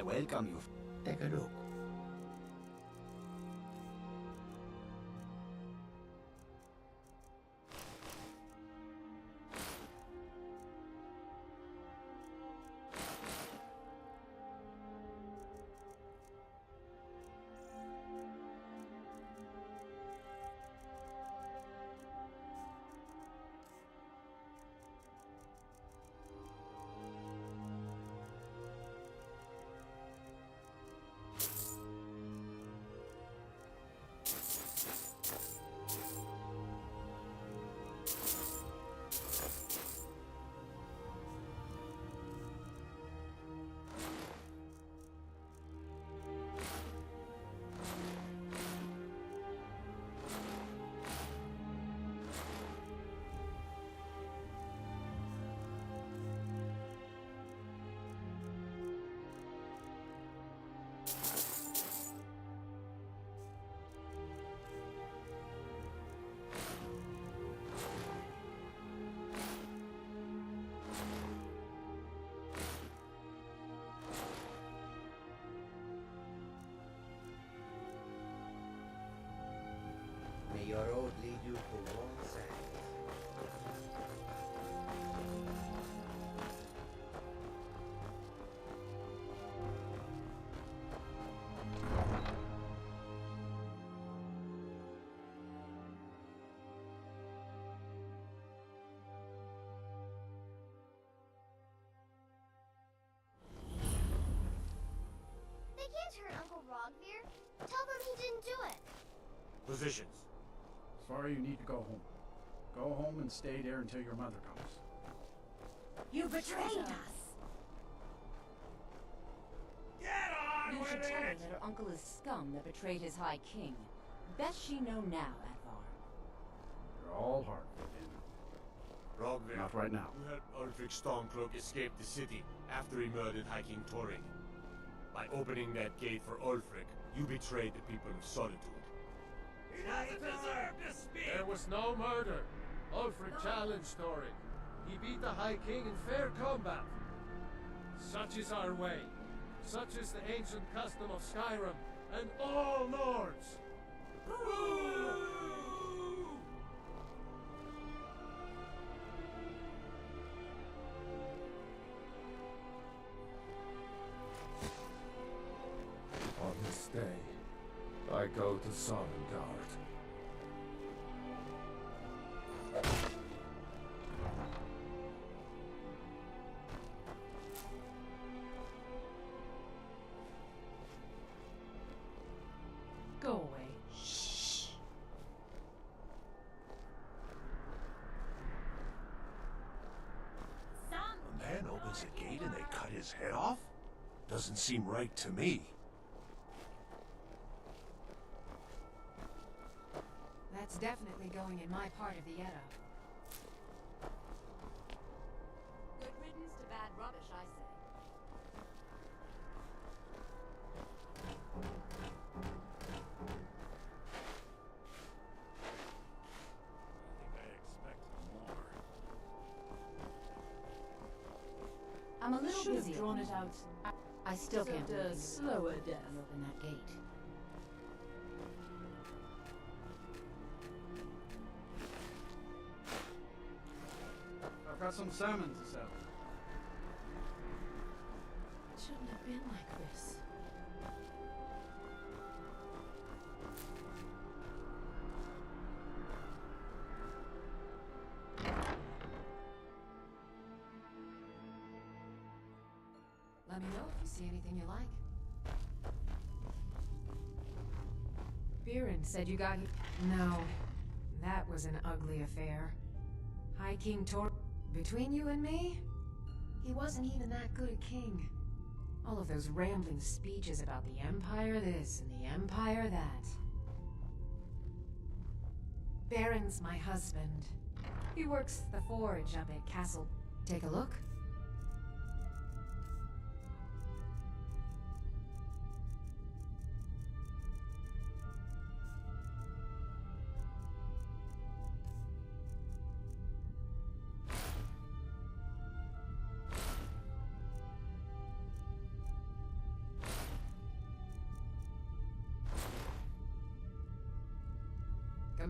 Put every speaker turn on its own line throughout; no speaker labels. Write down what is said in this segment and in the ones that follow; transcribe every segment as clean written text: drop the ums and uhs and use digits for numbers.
I welcome you. Take a look. May your road lead you to warm sands.
They can't hurt Uncle Rogvir. Tell them he didn't do it.
Positions.
Sorry, you need to go home. Go home and stay there until your mother comes.
You betrayed us!
Get on
You
with
should tell her
it!
that her uncle is scum that betrayed his High King. Best she know now, Advar.
You're all hearted in.
Rogvir,
Not right now.
you helped Ulfric Stormcloak escape the city after he murdered High King Thorin. By opening that gate for Ulfric, you betrayed the people of Solitude. He doesn't deserve to speak!
There was no murder. Ulfric challenged Thorin. He beat the High King in fair combat. Such is our way. Such is the ancient custom of Skyrim and all Nords.
On this day, I go to Solitude.
Go away.
A man opens a gate and they cut his head off? Doesn't seem right to me.
That's definitely going in my part of the Edda.
Good riddance to bad rubbish, I say.
I expected more.
I'm a little
Should have
busy.
drawn it out.
I still can't
Served a
believe
slower death.
open that gate.
I've got some salmon to sell.
It shouldn't have been like this. Let me know if you see anything you like. Biren said you got... No, that was an ugly affair. High King Tor... Between you and me, he wasn't even that good a king. All of those rambling speeches about the Empire this and the Empire that. Baron's my husband. He works the forge up at Castle. Take a look.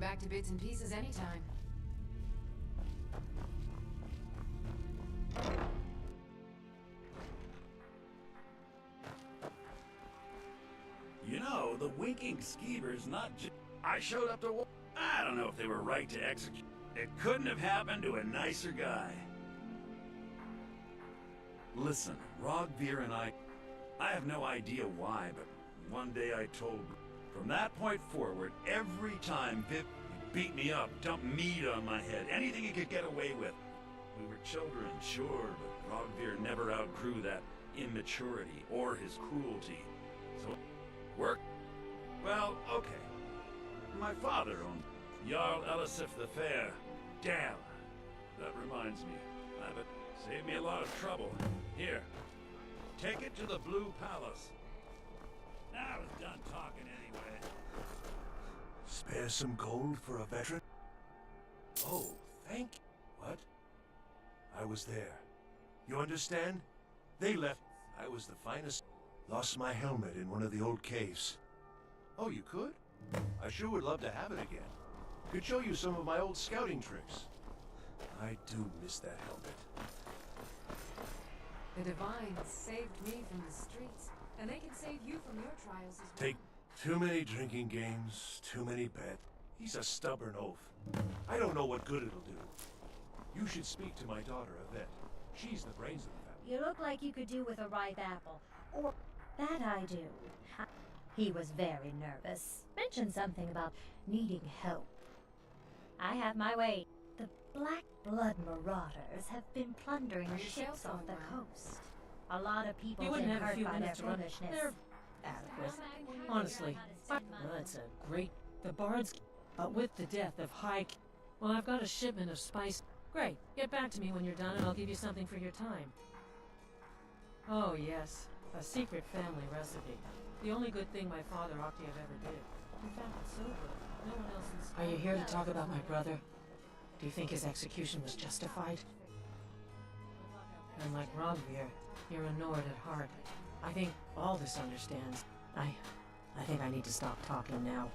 him back to bits and pieces anytime.
You know, the winking skeever's not just... I showed up to... I don't know if they were right to execute. It couldn't have happened to a nicer guy. Listen, Rogvir and I have no idea why, but one day I told... From that point forward, every time Vip beat me up, dumped meat on my head, anything he could get away with. We were children, sure, but Rogvir never outgrew that immaturity or his cruelty. So, work? Well, okay. My father owned Jarl Elisif the Fair. Damn. That reminds me. It saved me a lot of trouble. Here. Take it to the Blue Palace. Now I was done talking anyway.
Spare some gold for a veteran? Oh, thank you. What? I was there. You understand? They left. I was the finest. Lost my helmet in one of the old caves. Oh, you could? I sure would love to have it again. Could show you some of my old scouting tricks. I do miss that helmet.
The Divines saved me from the streets, and they can save you from your trials as well.
Take too many drinking games, too many bets. He's a stubborn oaf. I don't know what good it'll do. You should speak to my daughter, Yvette. She's the brains of the family.
You look like you could do with a ripe apple. Or that I do. He was very nervous. Mentioned something about needing help. I have my way. The Black Blood Marauders have been plundering ships off the coast. A lot of people
You wouldn't
been
have a
hurt
few
by their
minutes to run.
foolishness.
They're adequate. Honestly, that's a great... The bards... But with the death of High... Well, I've got a shipment of spice... Great. Get back to me when you're done and I'll give you something for your time. Oh, yes. A secret family recipe. The only good thing my father Octave ever did. In fact, it's so good. No one else in... Are you here to talk about my brother? Do you think his execution was justified? And like Rogvir, you're a Nord at heart. I think all this understands. I think I need to stop talking now.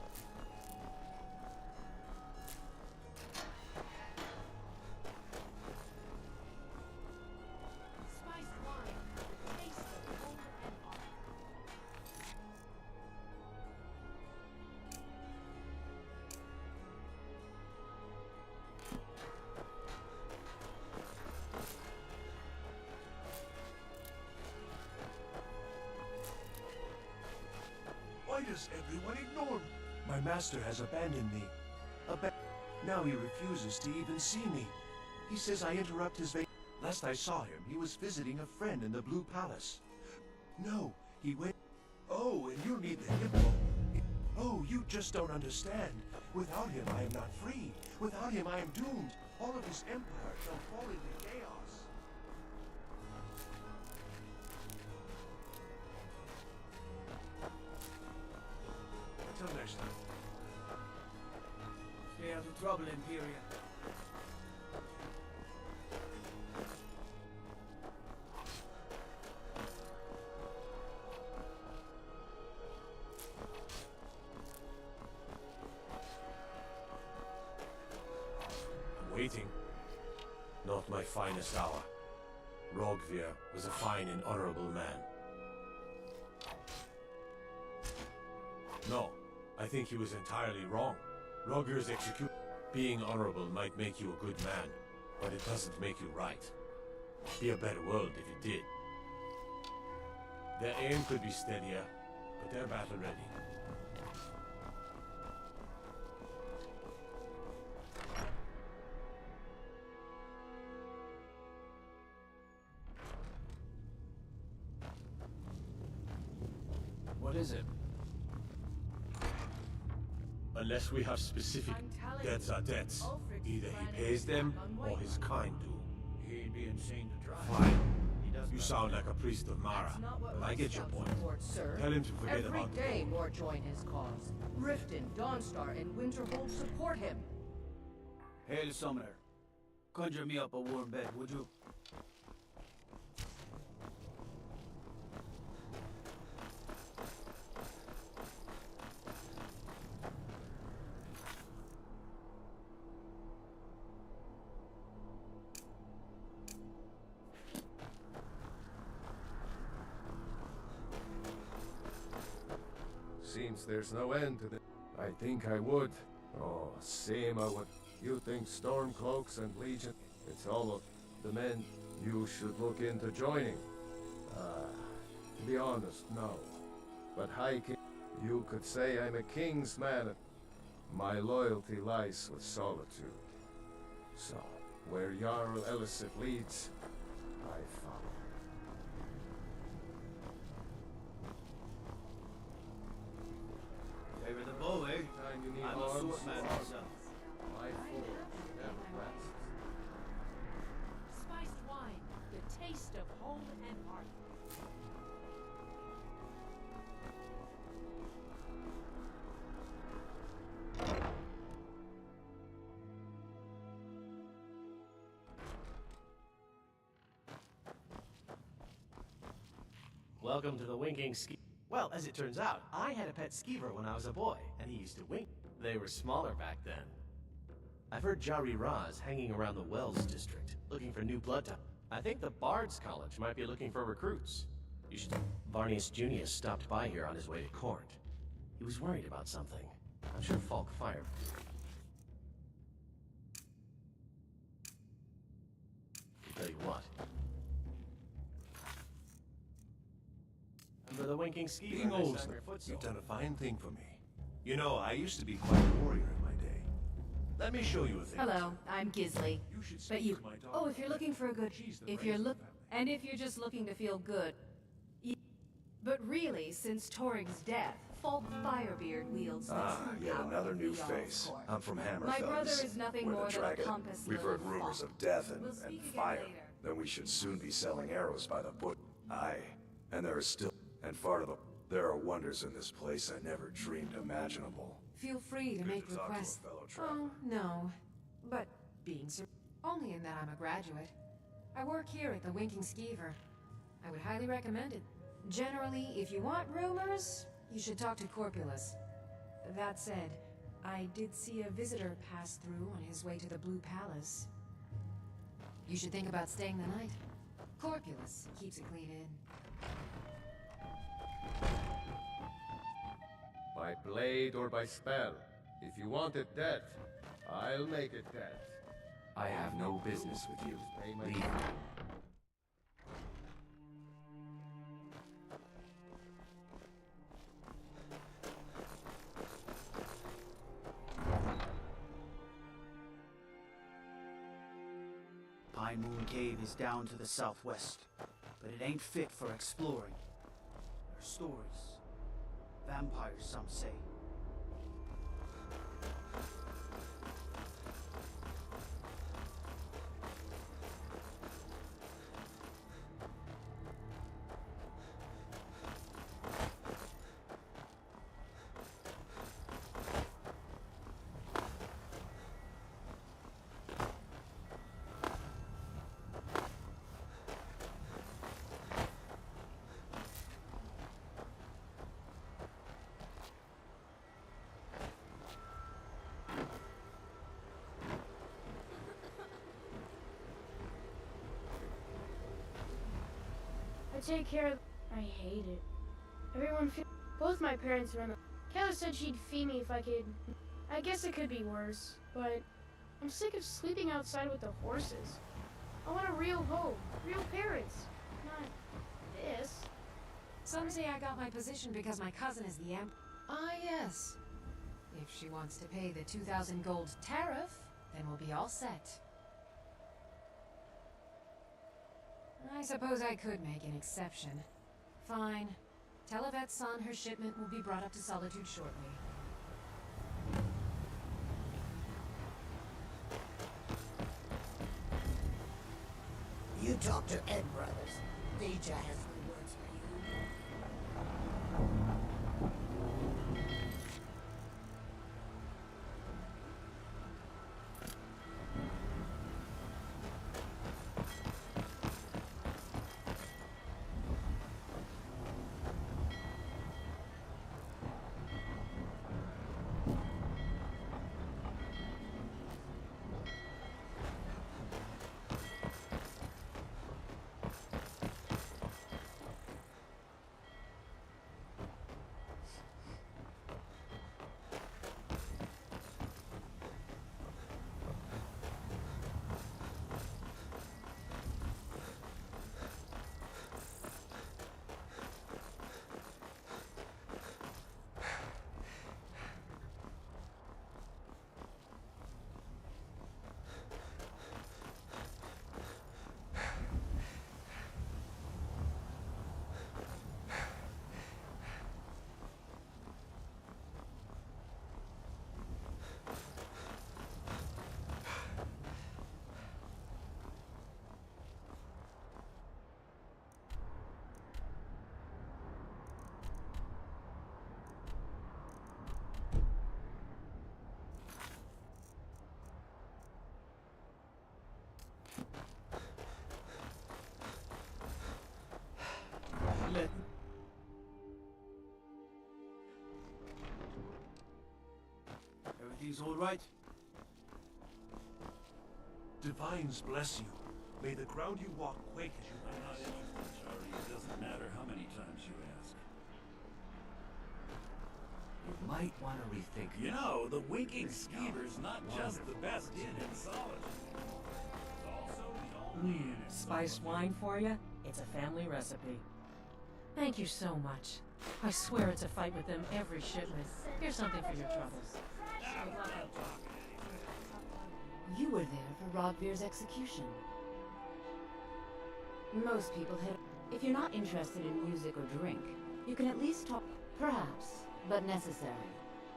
Why does everyone ignore me? My master has abandoned me. Now he refuses to even see me. He says I interrupt his vacation. Last I saw him, he was visiting a friend in the Blue Palace. No, he went... Oh, and you need the hippo. Oh, you just don't understand. Without him, I am not free. Without him, I am doomed. All of his empire shall fall into chaos. Until next time.
Stay out of trouble, Imperial.
I'm waiting. Not my finest hour. Rogvir was a fine and honorable man. No, I think he was entirely wrong. Rogvir's execution. Being honorable might make you a good man, but it doesn't make you right. Be a better world if it did. Their aim could be steadier, but they're battle ready.
What is it?
Unless we have specific debts are debts. Either he pays them or his kind do.
He'd be insane to try.
Fine. You sound like a priest of Mara, but I get your point.
Sir.
Tell him to forget
Every
about the
day
gold.
more join his cause. Riften, Dawnstar, and Winterhold support him.
Hail, Summoner. Conjure me up a warm bed, would you?
seems there's no end to this. I think I would. Oh, same I would. You think Stormcloaks and Legion, it's all of the men you should look into joining? To be honest, no. But High King, you could say I'm a king's man. My loyalty lies with Solitude. So, where Jarl Elisif leads, I follow.
Favor the bow, eh?
Time you need
I'm a
arms,
swordsman myself.
my forge never rests.
Spiced wine, the taste of home and hearth.
Welcome to the winking ski. Well, as it turns out, I had a pet skeever when I was a boy, and he used to wink. They were smaller back then. I've heard Jari Ra's hanging around the Wells district, looking for new blood type. I think the Bard's College might be looking for recruits. You should. Varnius Junius stopped by here on his way to court. He was worried about something. I'm sure Falk fired. I'll tell you what. For the winking ski.
Being old, you've done a fine thing for me. You know, I used to be quite a warrior in my day. Let me show you a thing.
Hello, I'm Gisley.
You should
But
speak
you.
to my daughter.
Oh, if you're looking for a good.
She's the
If you're
brains of
look.
the family.
And if you're just looking to feel good. But really, since Torig's death, Falk Firebeard wields the true
yet
power
another
of
new
the
face.
Court.
I'm from Hammerfell.
My brother is nothing
We're
more
the
than a
dragon.
compass
We've heard
little
rumors
Falk.
of death and,
We'll speak
and
again
fire.
later.
Then we should soon be selling arrows by the bush. Aye, and there is still, and far to the, there are wonders in this place I never dreamed imaginable.
Feel free to
Good
make
to talk to a
requests.
fellow traveler.
Oh, no. But being only in that I'm a graduate. I work here at the Winking Skeever. I would highly recommend it. Generally, if you want rumors, you should talk to Corpulus. That said, I did see a visitor pass through on his way to the Blue Palace. You should think about staying the night. Corpulus keeps a clean inn.
By blade or by spell. If you want it dead, I'll make it dead.
I have no business with you. Leave.
Pine Moon Cave is down to the southwest, but it ain't fit for exploring. There are stories. Vampires, some say.
I take care of. I hate it. Everyone feels. Both my parents are in the. Kayla said she'd feed me if I could. I guess it could be worse, but I'm sick of sleeping outside with the horses. I want a real home, real parents, not this.
Some say I got my position because my cousin is the emperor. Ah, yes. If she wants to pay the 2,000 gold tariff, then we'll be all set. I suppose I could make an exception. Fine. Tell Yvette's son her shipment will be brought up to Solitude shortly.
You talk to Ed Brothers. Deja has good words for you.
He's all right?
Divines bless you. May the ground you walk quake as you
I'm not interested, Charlie. It doesn't matter how many times you ask.
You might want to rethink.
You know, the winking skeever's not just the best inn in Solitude. It's also the only inn in
Spiced wine for you? It's a family recipe. Thank you so much. I swear it's a fight with them every shipment. Here's something for your troubles.
You were there for Rogvir's execution. Most people head. If you're not interested in music or drink, you can at least talk. Perhaps, but necessary.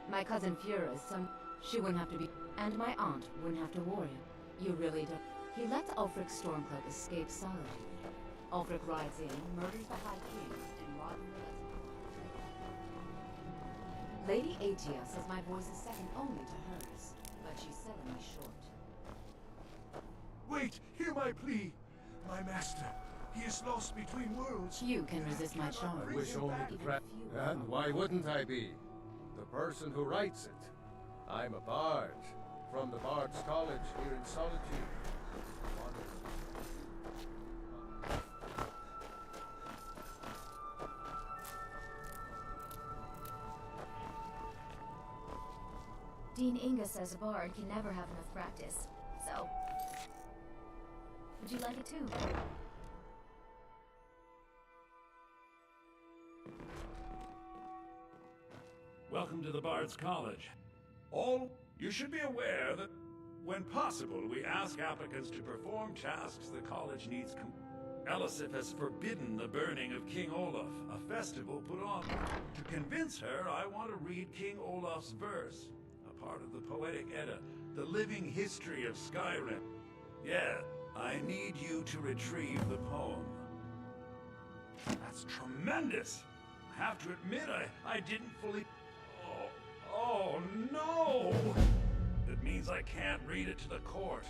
My cousin Fura is some. She wouldn't have to be. And my aunt wouldn't have to worry. You really don't. He lets Ulfric Stormcloak escape Solitude. Ulfric rides in, murders the High King, and Rogvir. Lady Atia says my voice is second only to hers, but she's selling me short.
Wait, hear my plea. My master, he is lost between worlds.
You can resist my charm.
I wish only to try. And why wouldn't I be? The person who writes it. I'm a bard, from the Bard's College here in Solitude.
Dean Inga says a bard can never have enough practice, so... Would you like it too?
Welcome to the Bard's College. You should be aware that, when possible, we ask applicants to perform tasks the college needs. Elisif has forbidden the burning of King Olaf, a festival put on. To convince her, I want to read King Olaf's verse, a part of the Poetic Edda, the living history of Skyrim. Yeah, I need you to retrieve the poem. That's tremendous! I have to admit, I didn't fully... Oh, no! It means I can't read it to the court.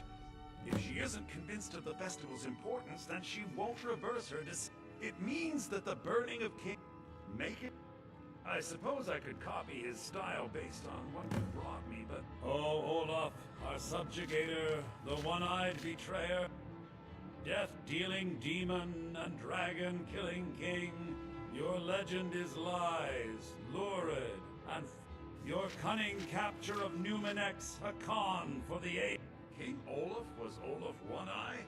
If she isn't convinced of the festival's importance, then she won't reverse her decision. It means that the burning of King... Make it... I suppose I could copy his style based on what you brought me, but... Oh, Olaf, our subjugator, the one-eyed betrayer, death-dealing demon and dragon-killing king, your legend is lies, lurid, and... Your cunning capture of Numenex, a con for the age. King Olaf was Olaf One-Eye?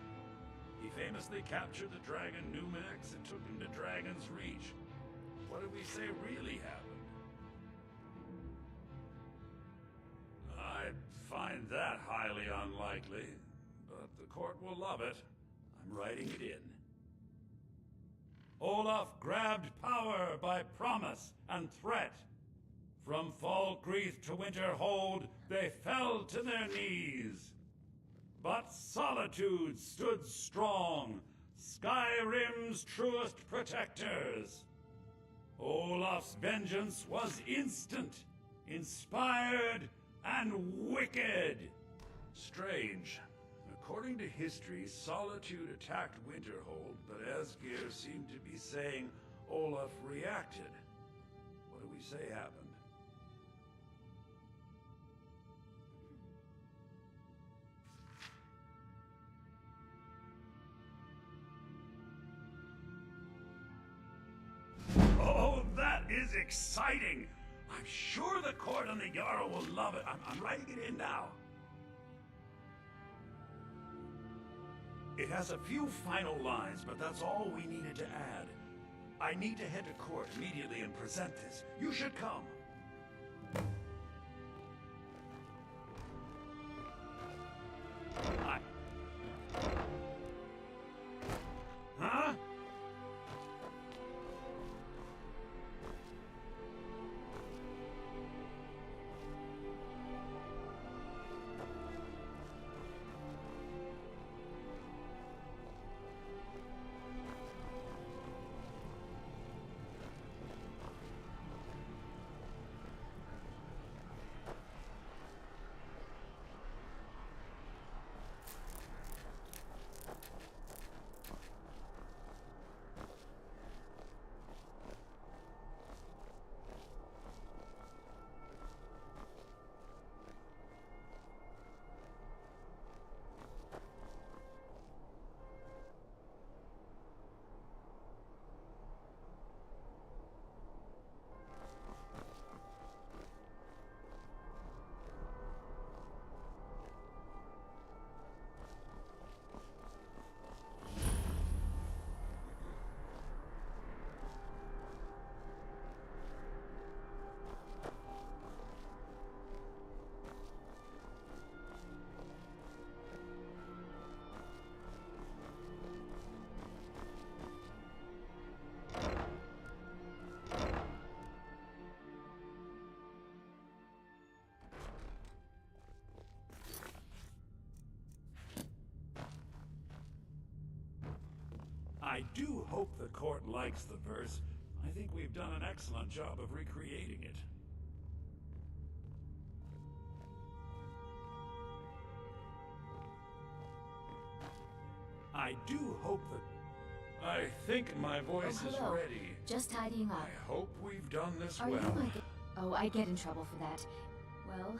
He famously captured the dragon Numenex and took him to Dragon's Reach. What did we say really happened? I find that highly unlikely, but the court will love it. I'm writing it in. Olaf grabbed power by promise and threat. From Falkreath to Winterhold, they fell to their knees. But Solitude stood strong, Skyrim's truest protectors. Olaf's vengeance was instant, inspired, and wicked. Strange. According to history, Solitude attacked Winterhold, but Asgeir seemed to be saying Olaf reacted. What do we say happened? Oh, that is exciting! I'm sure the court and the Jarl will love it. I'm writing it in now. It has a few final lines, but that's all we needed to add. I need to head to court immediately and present this. You should come. Huh? I do hope the court likes the verse. I think we've done an excellent job of recreating it. I do hope that... I think my voice is
hello.
ready.
Just tidying up.
I hope we've done this
Are
well.
you my... Oh, I'd get in trouble for that. Well,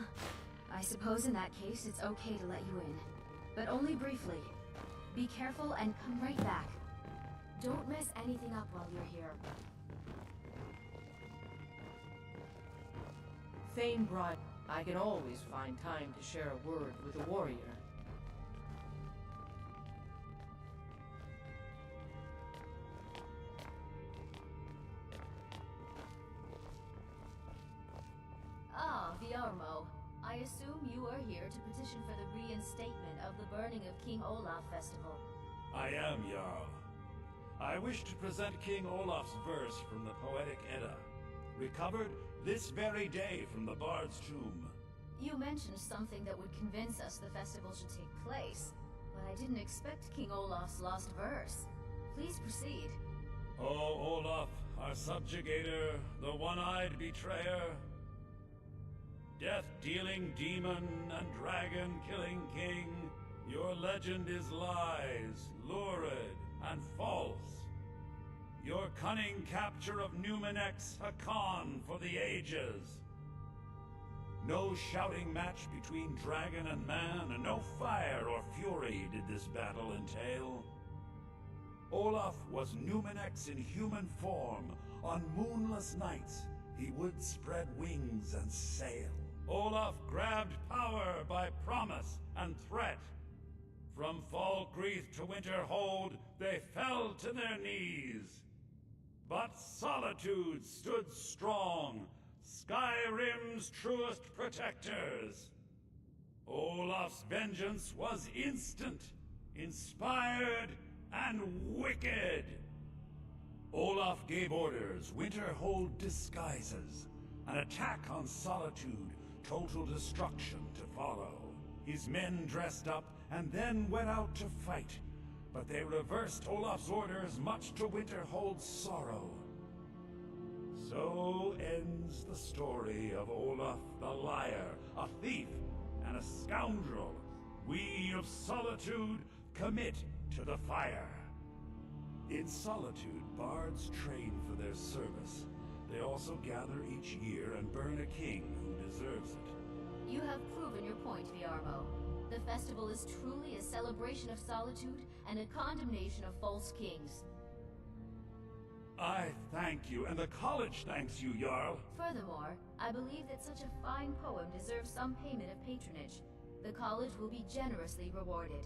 I suppose in that case it's okay to let you in. But only briefly. Be careful and come right back. Don't mess anything up while you're here.
Thane brought... I can always find time to share a word with a warrior.
Ah, Viarmo. I assume you are here to petition for the reinstatement of the burning of King Olaf Festival.
I am, Jarl. I wish to present King Olaf's verse from the Poetic Edda, recovered this very day from the Bard's tomb.
You mentioned something that would convince us the festival should take place, but I didn't expect King Olaf's lost verse. Please proceed.
O Olaf, our subjugator, the one-eyed betrayer, death-dealing demon and dragon-killing king, your legend is lies, lurid, and false. Your cunning capture of Numenex a con for the ages. No shouting match between dragon and man, and no fire or fury did this battle entail. Olaf was Numenex in human form. On moonless nights, he would spread wings and sail. Olaf grabbed power by promise and threat. From Falkreath to Winterhold, they fell to their knees. But Solitude stood strong, Skyrim's truest protectors. Olaf's vengeance was instant, inspired, and wicked. Olaf gave orders, Winterhold disguises, an attack on Solitude, total destruction to follow. His men dressed up and then went out to fight, but they reversed Olaf's orders, much to Winterhold's sorrow. So ends the story of Olaf the liar, a thief and a scoundrel. We of Solitude commit to the fire. In Solitude, bards train for their service. They also gather each year and burn a king who deserves it.
You have proven your point, Viarmo. The festival is truly a celebration of solitude and a condemnation of false kings.
I thank you, and the college thanks you, Jarl.
Furthermore, I believe that such a fine poem deserves some payment of patronage. The college will be generously rewarded.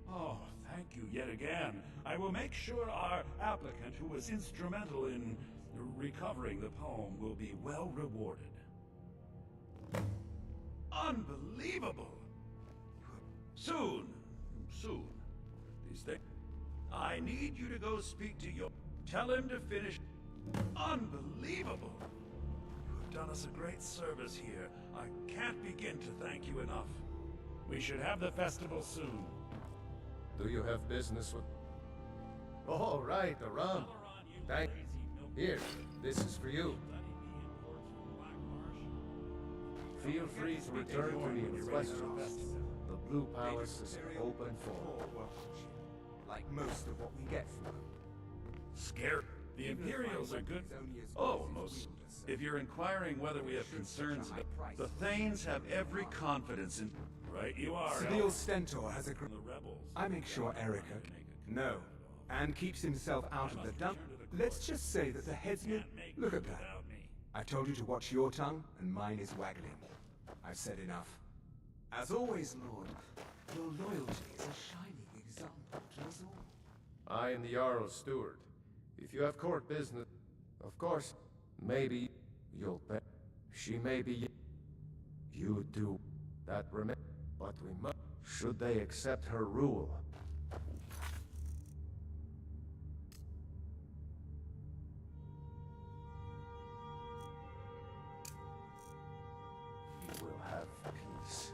Oh, thank you yet again. I will make sure our applicant, who was instrumental in recovering the poem, will be well rewarded. Unbelievable! Soon. These things. I need you to go speak to your... Tell him to finish... Unbelievable! You have done us a great service here. I can't begin to thank you enough. We should have the festival soon.
Do you have business with...
All right, around. Thank you. Here, this is for you. Feel free to return to the questions. The Blue Palace is open for all.
Like most of what we get from them.
Scared. The Imperials are good. Oh, most. If you're inquiring whether we have concerns about... The Thanes have every confidence in... Right you are.
Seville Stentor has a...
The rebels.
I make sure Erica... No. And keeps himself out of the dump. Let's just say that the headsman... Look at that. I told you to watch your tongue, and mine is waggling. I've said enough. As always, Lord, your loyalty is a shining example to us all.
I am the Jarl's steward. If you have court business, of course, maybe you'll pay. She may be... You do that remain, but we must... Should they accept her rule? We will have peace.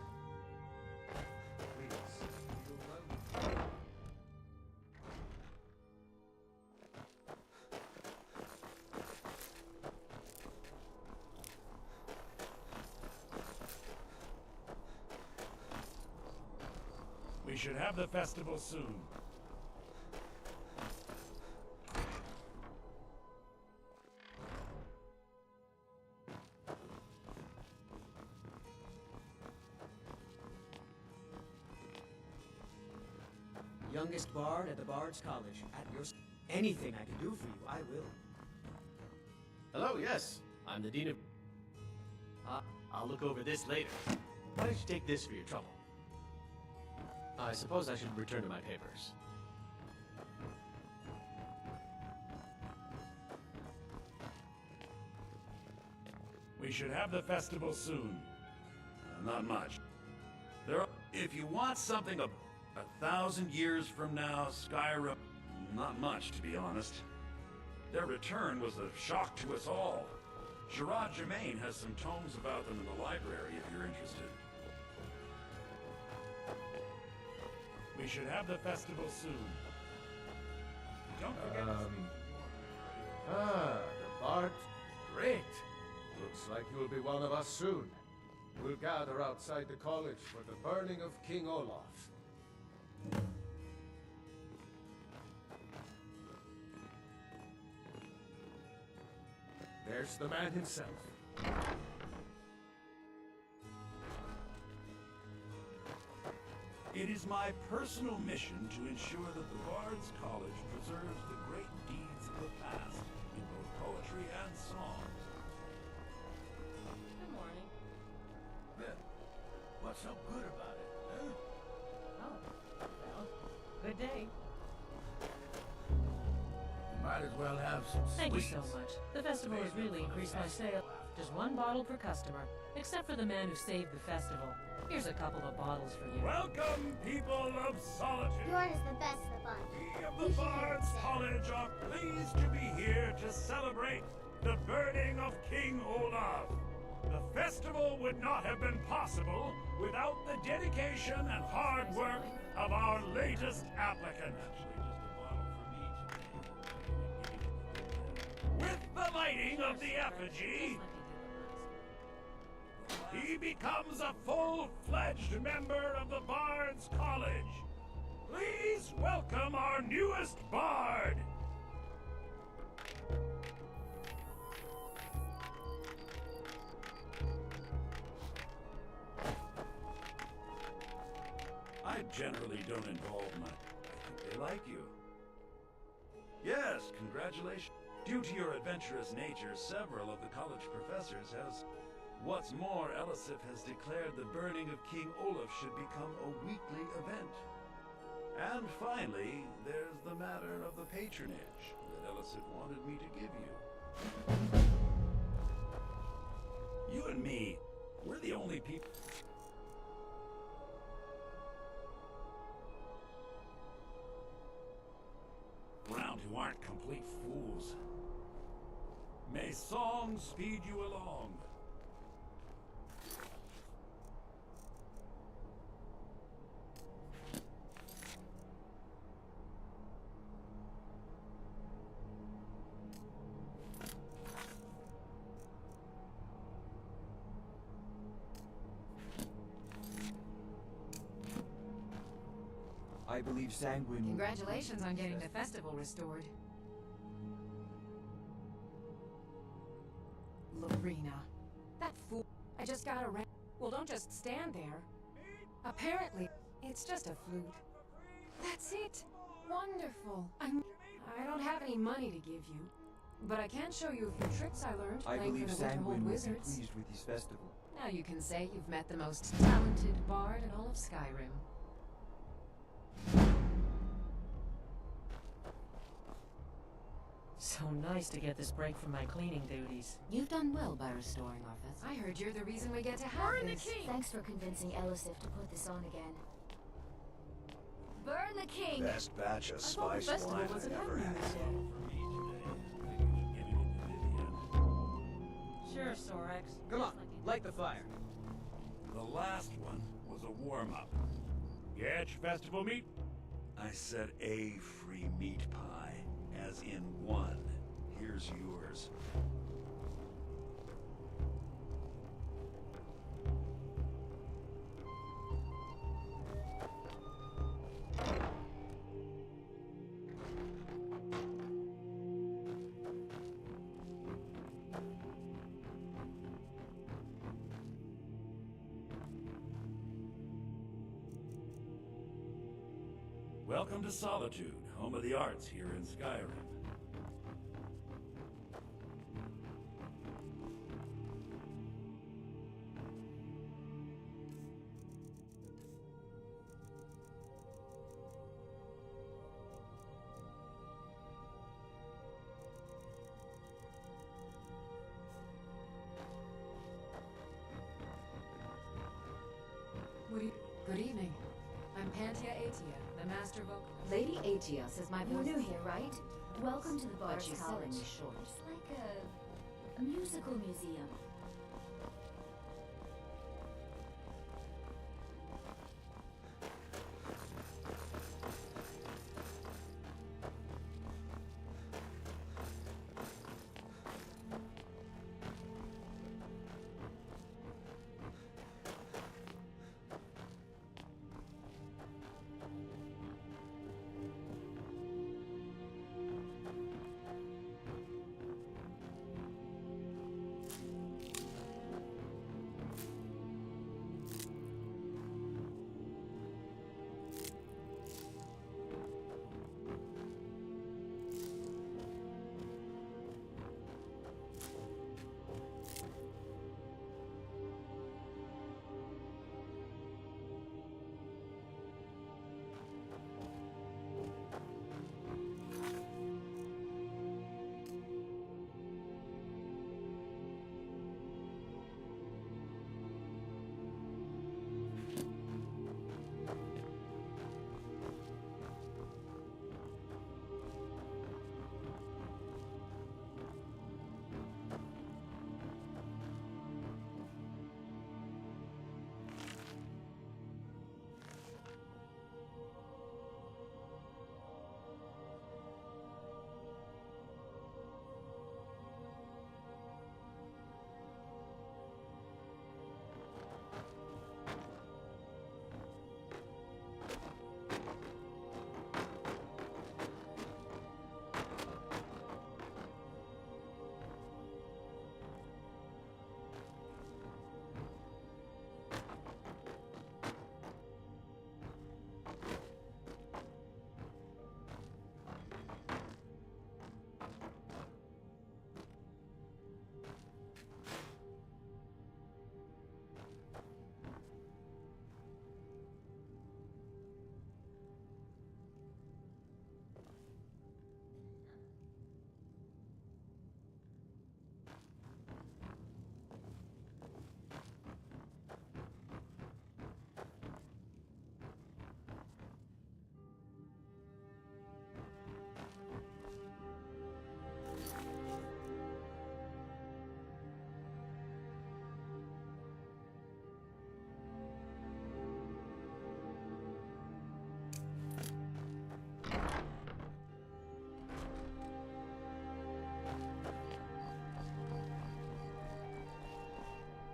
We should have the festival soon.
Youngest bard at the Bard's College. At your... Anything I can do for you, I will.
Hello, yes. I'm the Dean of... I'll look over this later. Why don't you take this for your trouble? I suppose I should return to my papers.
We should have the festival soon.
Not much. If you want something a 1,000 years from now, Skyrim... Not much, to be honest. Their return was a shock to us all. Gerard Germain has some tomes about them in the library, if you're interested.
We should have the festival soon. Don't forget
the Bard. Great. Looks like you'll be one of us soon. We'll gather outside the college for the burning of King Olaf. There's the man himself.
It is my personal mission to ensure that the Bard's College preserves the great deeds of the past in both poetry and song.
Good morning.
Well, what's so good about it, huh?
Oh, well, good day.
Might as well have some
Thank you
sweets.
so much. The festival has really increased my sale. Just one bottle per customer, except for the man who saved the festival. Here's a couple of bottles for you.
Welcome, people of Solitude.
Yours is the best of the bunch.
We of the Bard's College are pleased to be here to celebrate the burning of King Olaf. The festival would not have been possible without the dedication and hard work of our latest applicant. With the lighting of the effigy, he becomes a full-fledged member of the Bard's College. Please welcome our newest bard.
I generally don't involve my... I think they like you. Yes, congratulations. Due to your adventurous nature, several of the college professors has... What's more, Elisif has declared the burning of King Olaf should become a weekly event. And finally, there's the matter of the patronage that Elisif wanted me to give you. You and me, we're the only people... around who aren't complete fools. May song speed you along.
I believe Sanguine...
Congratulations on getting the festival restored. Lorena. That fool. I just got around. Well, don't just stand there. Apparently, it's just a flute. That's it. Wonderful. I don't have any money to give you, but I can show you a few tricks I learned
I
playing
believe
for the Winterhold
Sanguine will be
Wizards.
pleased with this festival.
Now you can say you've met the most talented bard in all of Skyrim.
So nice to get this break from my cleaning duties.
You've done well by restoring our festival.
I heard you're the reason we get to have
Burn the
this.
king!
Thanks for convincing Elisif to put this on again. Burn the king!
Best batch of
I thought the
spice
festival
wine
wasn't
I ever
happening
had.
this year. Sure, Sorax.
Come on, light the fire.
The last one was a warm-up.
Get your festival meat?
I said a free meat pie, as in one. Here's yours. Welcome to Solitude, home of the arts here in Skyrim.
Good evening. I'm Pantia Atia, the master vocal.
Lady Atia says my
You're
voice...
new here, right? Welcome to the
But
Bard's
she's
College.
selling me short.
It's like a musical museum.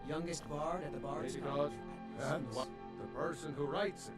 Youngest bard at the Bard's
Lady
College.
God, and what? The person who writes it.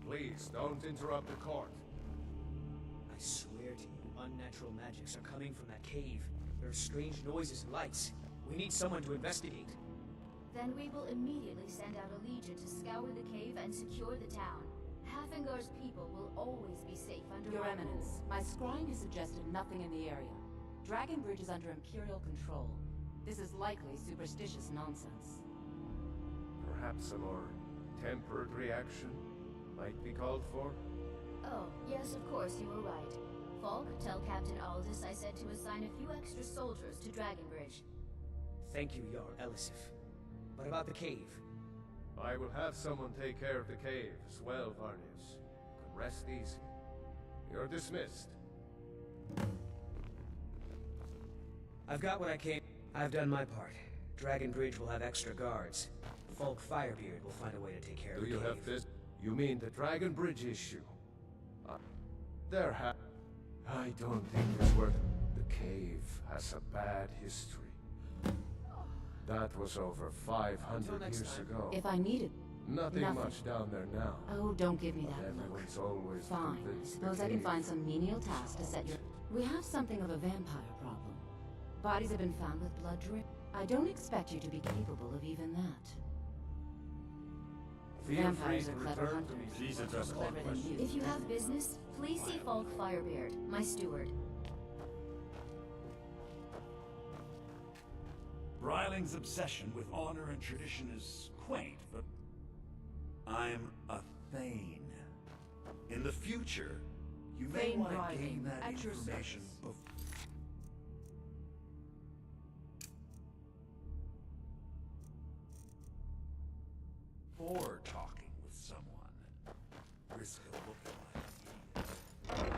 Please, don't interrupt the court.
I swear to you, unnatural magics are coming from that cave. There are strange noises and lights. We need someone to investigate.
Then we will immediately send out a legion to scour the cave and secure the town. Hafengar's people will always be safe under
Your
my
Eminence, my scrying has suggested nothing in the area. Dragon Bridge is under Imperial control. This is likely superstitious nonsense.
Perhaps a more tempered reaction might be called for?
Oh, yes, of course, you were right. Falk, tell Captain Aldous I said to assign a few extra soldiers to Dragonbridge.
Thank you, Jarl Elisif. What about the cave?
I will have someone take care of the cave as well, Varnius. You can rest easy. You're dismissed.
I've got what I came. I've done my part. Dragonbridge will have extra guards. Falk Firebeard will find a way to take care of the
Do you
cave.
have this? You mean the Dragon Bridge issue? I don't think it's worth it. The cave has a bad history. That was over 500 years ago.
If I needed...
Nothing much down there now.
Oh, don't give me
But
that look.
everyone's always
Fine. I
convinced
suppose
the
I can
cave
find some menial task to set your... We have something of a vampire problem. Bodies have been found with blood drip. I don't expect you to be capable of even that. Vampires are clever hunters.
Please address all
Clever than
questions.
you.
If you have business, please see Falk Firebeard, my steward.
Bryling's obsession with honor and tradition is quaint, but I'm a Thane. In the future, you may
Thane
want to
Bryling,
gain that
at your
information
service.
before. Or talking with someone. Risk of looking like an idiot.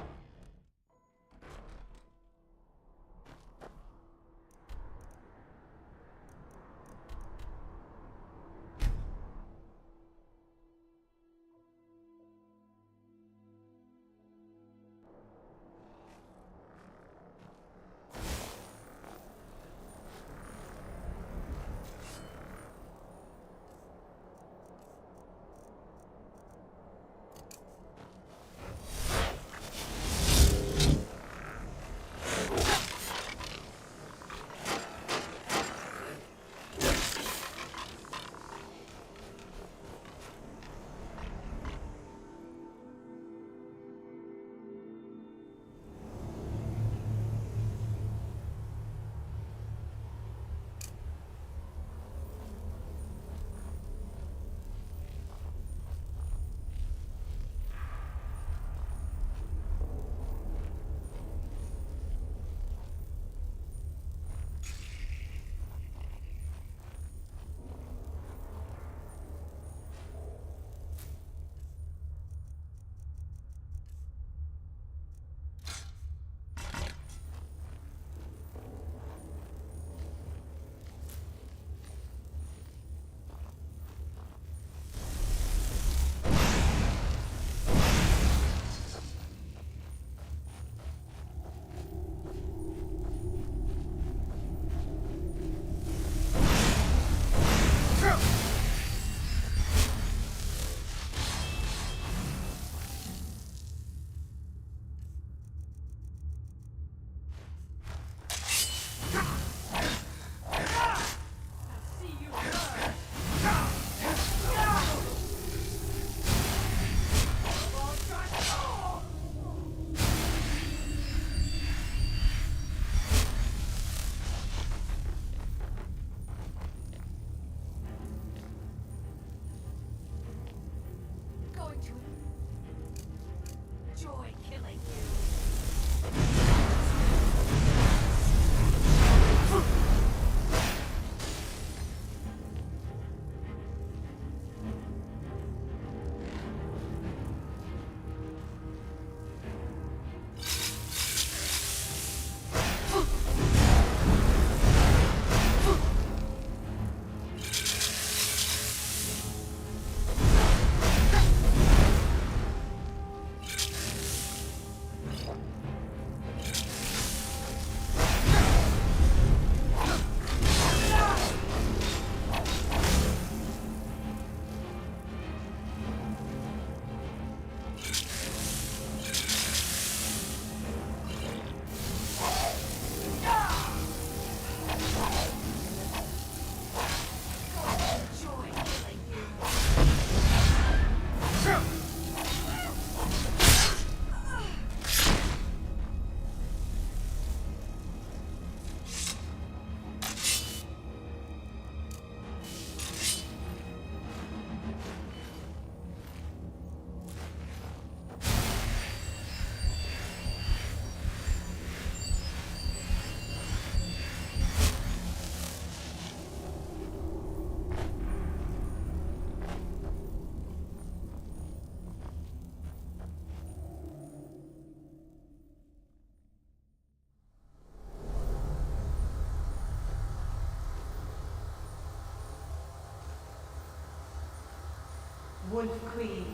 Wolf Queen,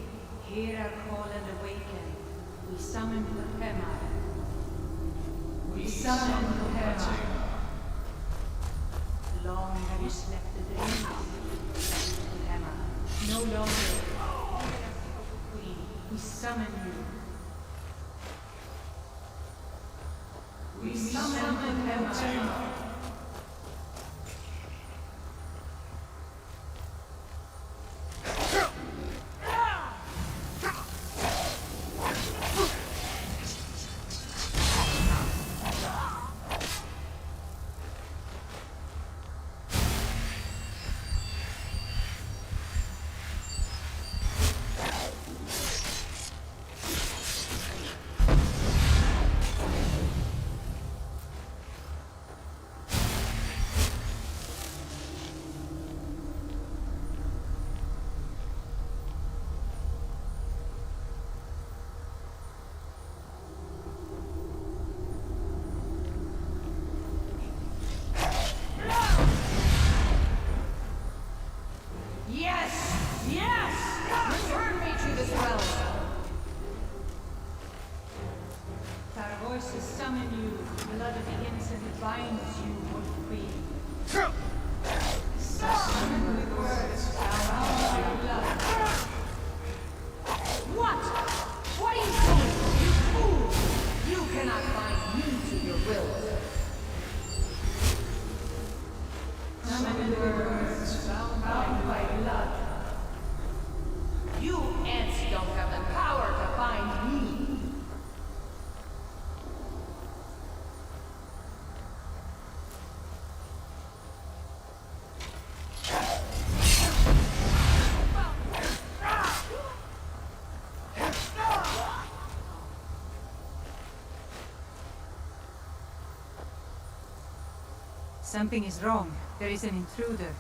hear our call and awaken. We summon the Hema. We summon the Hema. Long have you slept the dreams, Hema. No longer. Queen, we summon you. We summon the Hema. Summon you, blood of the innocent binds you, Wolf Queen. Summon with words, bound by blood. What? What are you saying, you fool? You cannot bind me to your will. Summon with words, bound by blood. You ants don't have the power to bind me. Something is wrong. There is an intruder.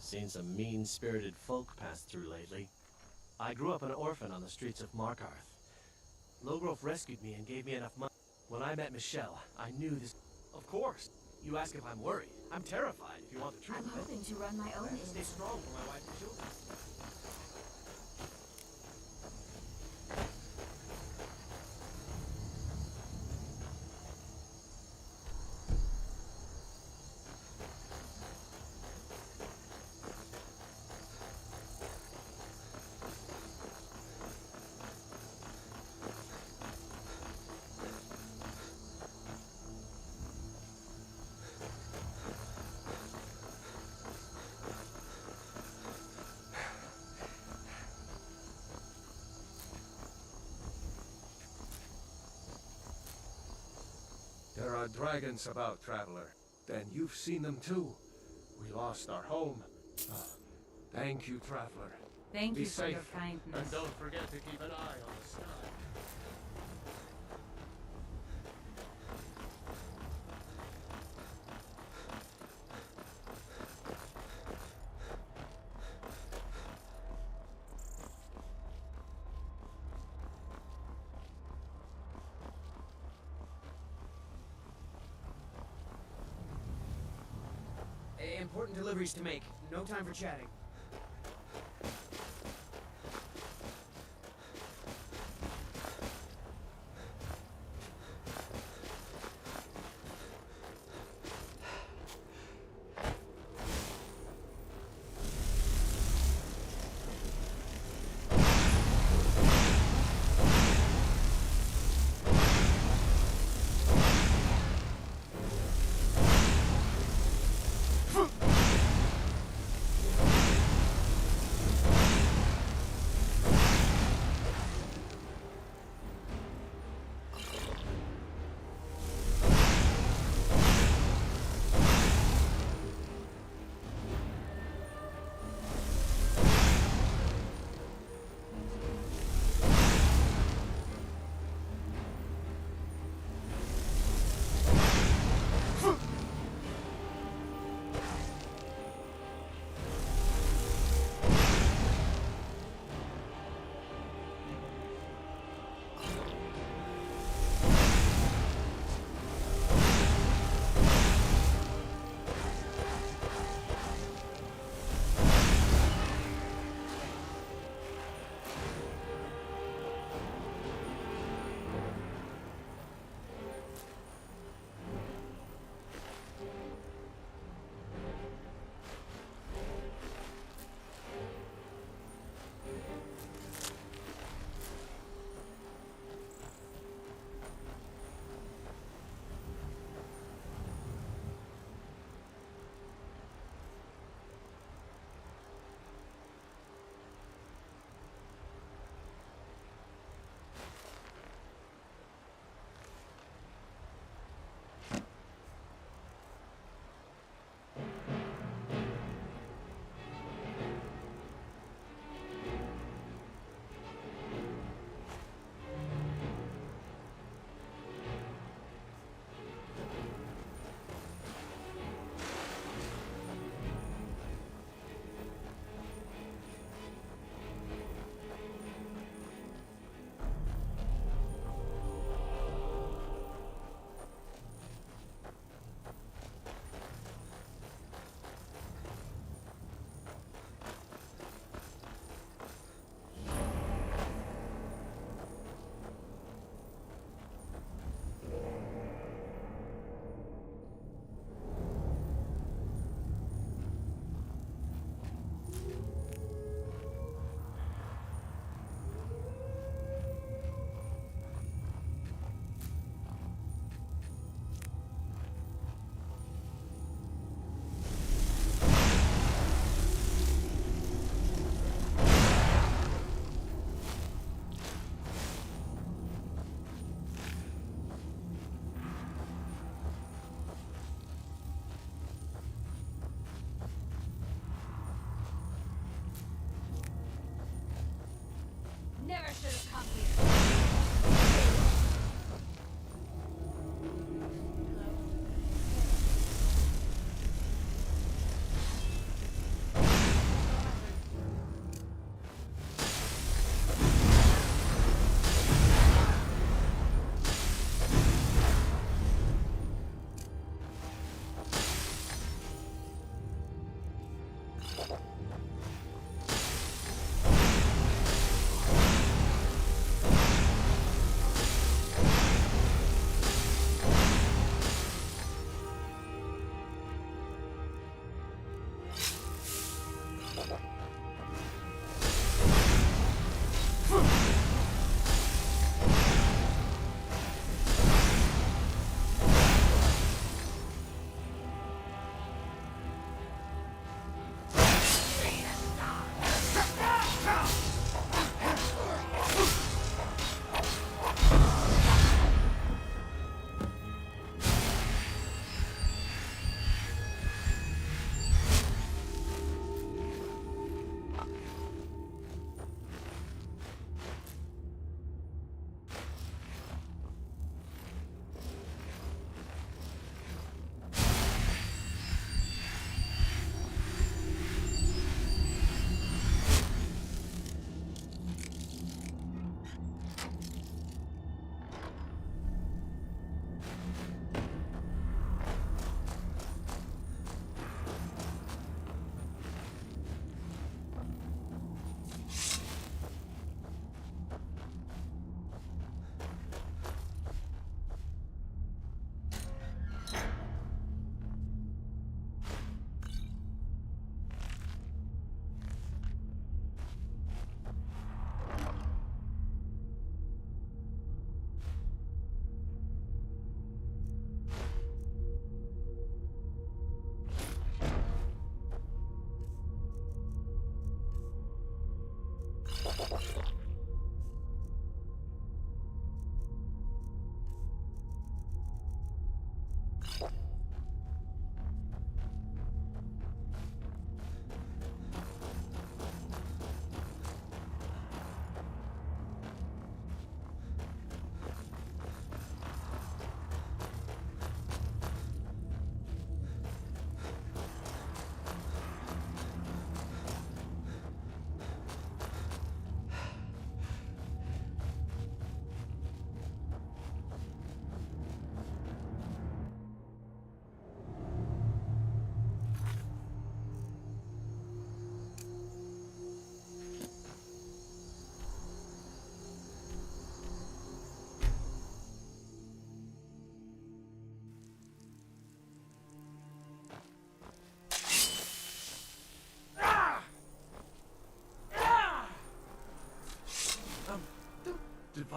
Seen some mean-spirited folk pass through lately. I grew up an orphan on the streets of Markarth. Logrove rescued me and gave me enough money. When I met Michelle, I knew this... Of course! You ask if I'm worried. I'm terrified, if you want the truth.
I'm hoping to run my own
Stay strong for my wife and children.
There are dragons about, traveler. Then you've seen them too. We lost our home. Thank you, traveler.
Thank
Be
you for
safe.
your kindness.
And don't forget to keep an eye on the sky.
Important deliveries to make. No time for chatting.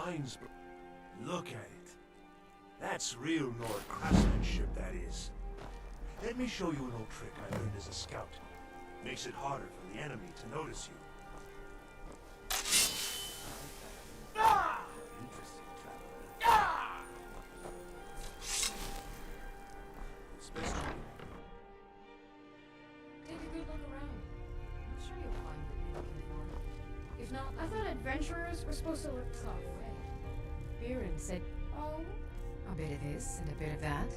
lines. Look at it. That's real Nord craftsmanship, that is. Let me show you an old trick I learned as a scout. Makes it harder for the enemy to notice you.
Interesting, traveler.
It's best to
Take a good look around. I'm sure you'll find what you're looking for. If not,
I thought adventurers were supposed to look tough.
Viren said,
Oh, a bit of this and a bit of that.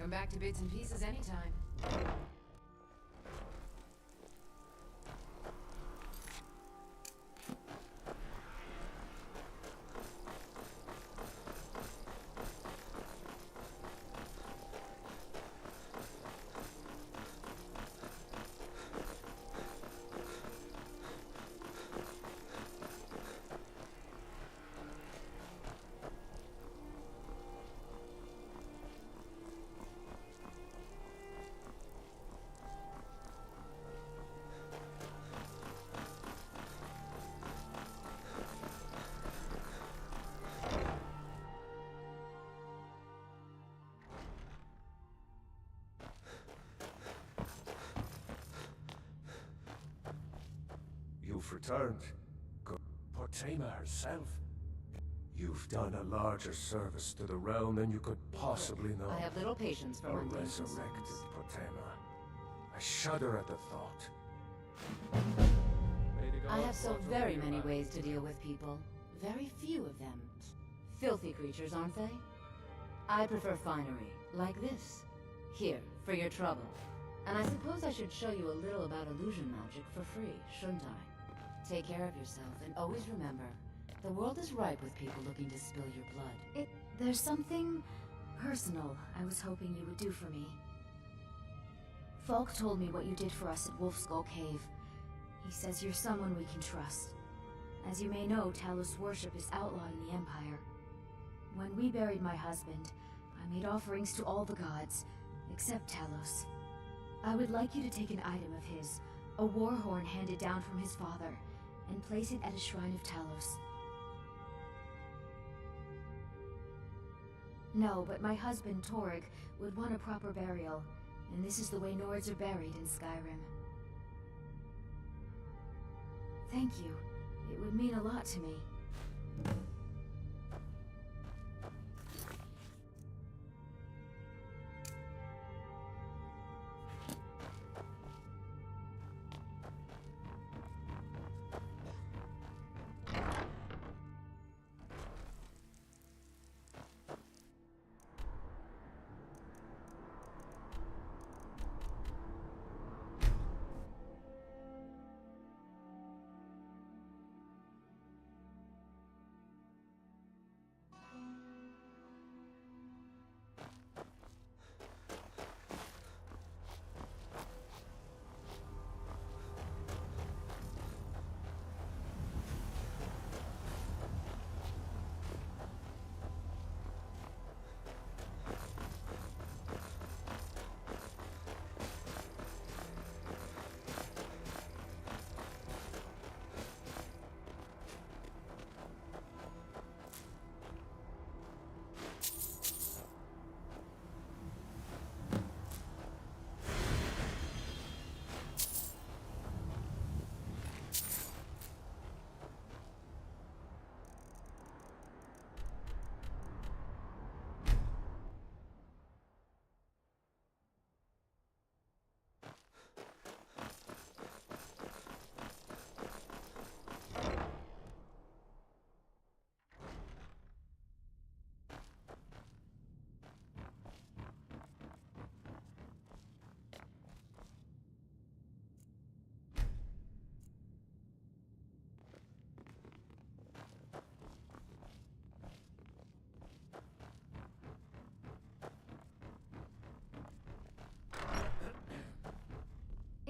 Come back to bits and pieces anytime.
You've returned. Potema herself. You've done a larger service to the realm than you could possibly know.
I have little patience for
a
mundane
resurrected
concerns.
Potema. I shudder at the thought.
I have so very many ways to deal with people. Very few of them. Filthy creatures, aren't they? I prefer finery, like this. Here, for your trouble. And I suppose I should show you a little about illusion magic for free, shouldn't I? Take care of yourself, and always remember, the world is ripe with people looking to spill your blood.
There's something personal I was hoping you would do for me. Falk told me what you did for us at Wolf Skull Cave. He says you're someone we can trust. As you may know, Talos worship is outlawed in the Empire. When we buried my husband, I made offerings to all the gods, except Talos. I would like you to take an item of his, a war horn handed down from his father, and place it at a shrine of Talos. No, but my husband, Torg, would want a proper burial, and this is the way Nords are buried in Skyrim. Thank you. It would mean a lot to me.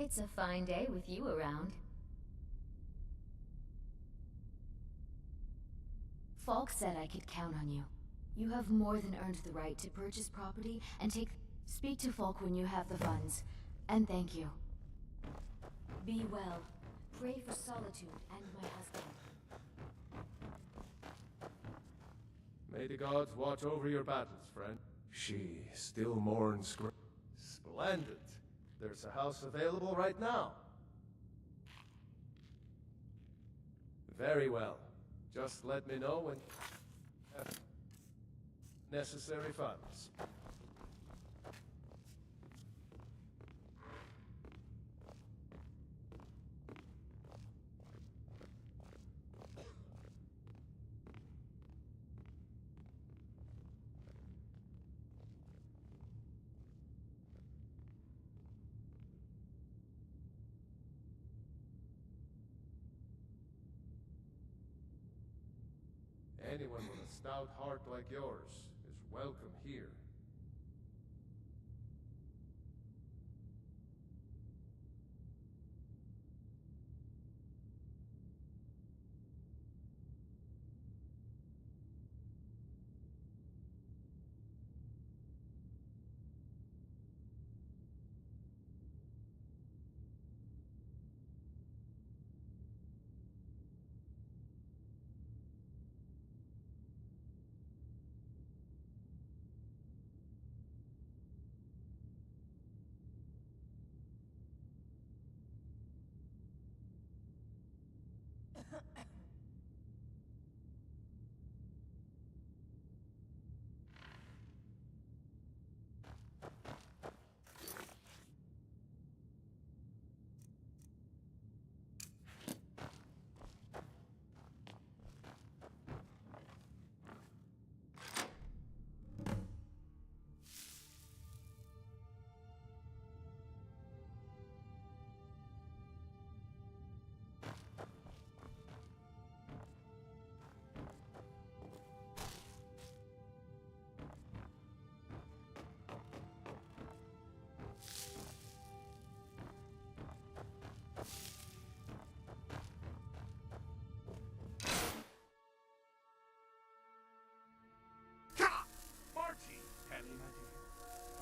It's a fine day with you around. Falk said I could count on you. You have more than earned the right to purchase property and take... Speak to Falk when you have the funds. And thank you. Be well. Pray for Solitude and my husband.
May the gods watch over your battles, friend. She still mourns. Splendid. There's a house available right now. Very well. Just let me know when you have necessary funds. Anyone with a stout heart like yours is welcome here.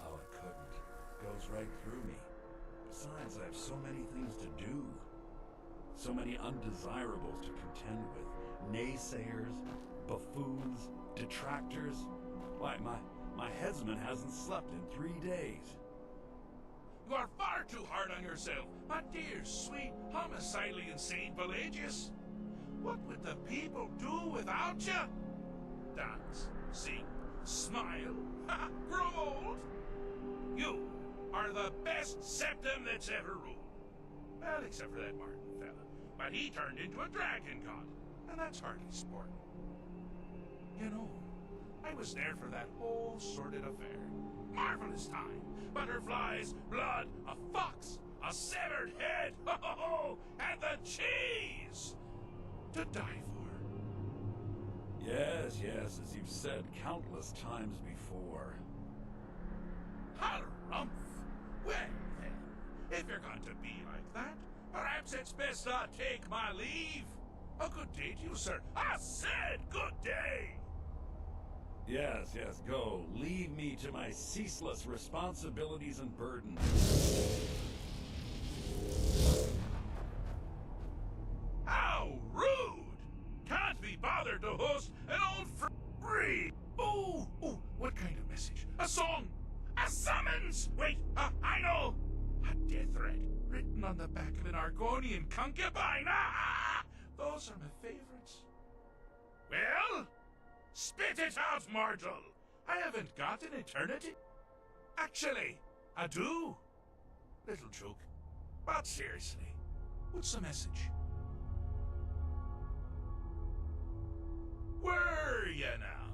Oh, I couldn't. It goes right through me. Besides, I have so many things to do. So many undesirables to contend with. Naysayers, buffoons, detractors. Why, my headsman hasn't slept in 3 days.
You are far too hard on yourself, my dear, sweet, homicidally insane Pelagius. What would the people do without you? Dance, sing, smile, grow old. You are the best septum that's ever ruled. Well, except for that Martin fella. But he turned into a dragon god, and that's hardly sport. You know, I was there for that whole sordid affair. Marvelous time. Butterflies, blood, a fox, a severed head, and the cheese to die for.
Yes, as you've said countless times before.
Harumph! Well then, if you're going to be like that, perhaps it's best I take my leave. A good day to you, sir. I said good day!
Yes, go. Leave me to my ceaseless responsibilities and burdens.
How rude! Can't be bothered to host an old free. Ooh, what kind of message? A song? A summons? Wait, I know! A death threat written on the back of an Argonian concubine. Those are my favorites. Well, spit it out, Martel. I haven't got an eternity. Actually, I do. Little joke. But seriously, what's the message? Were you now?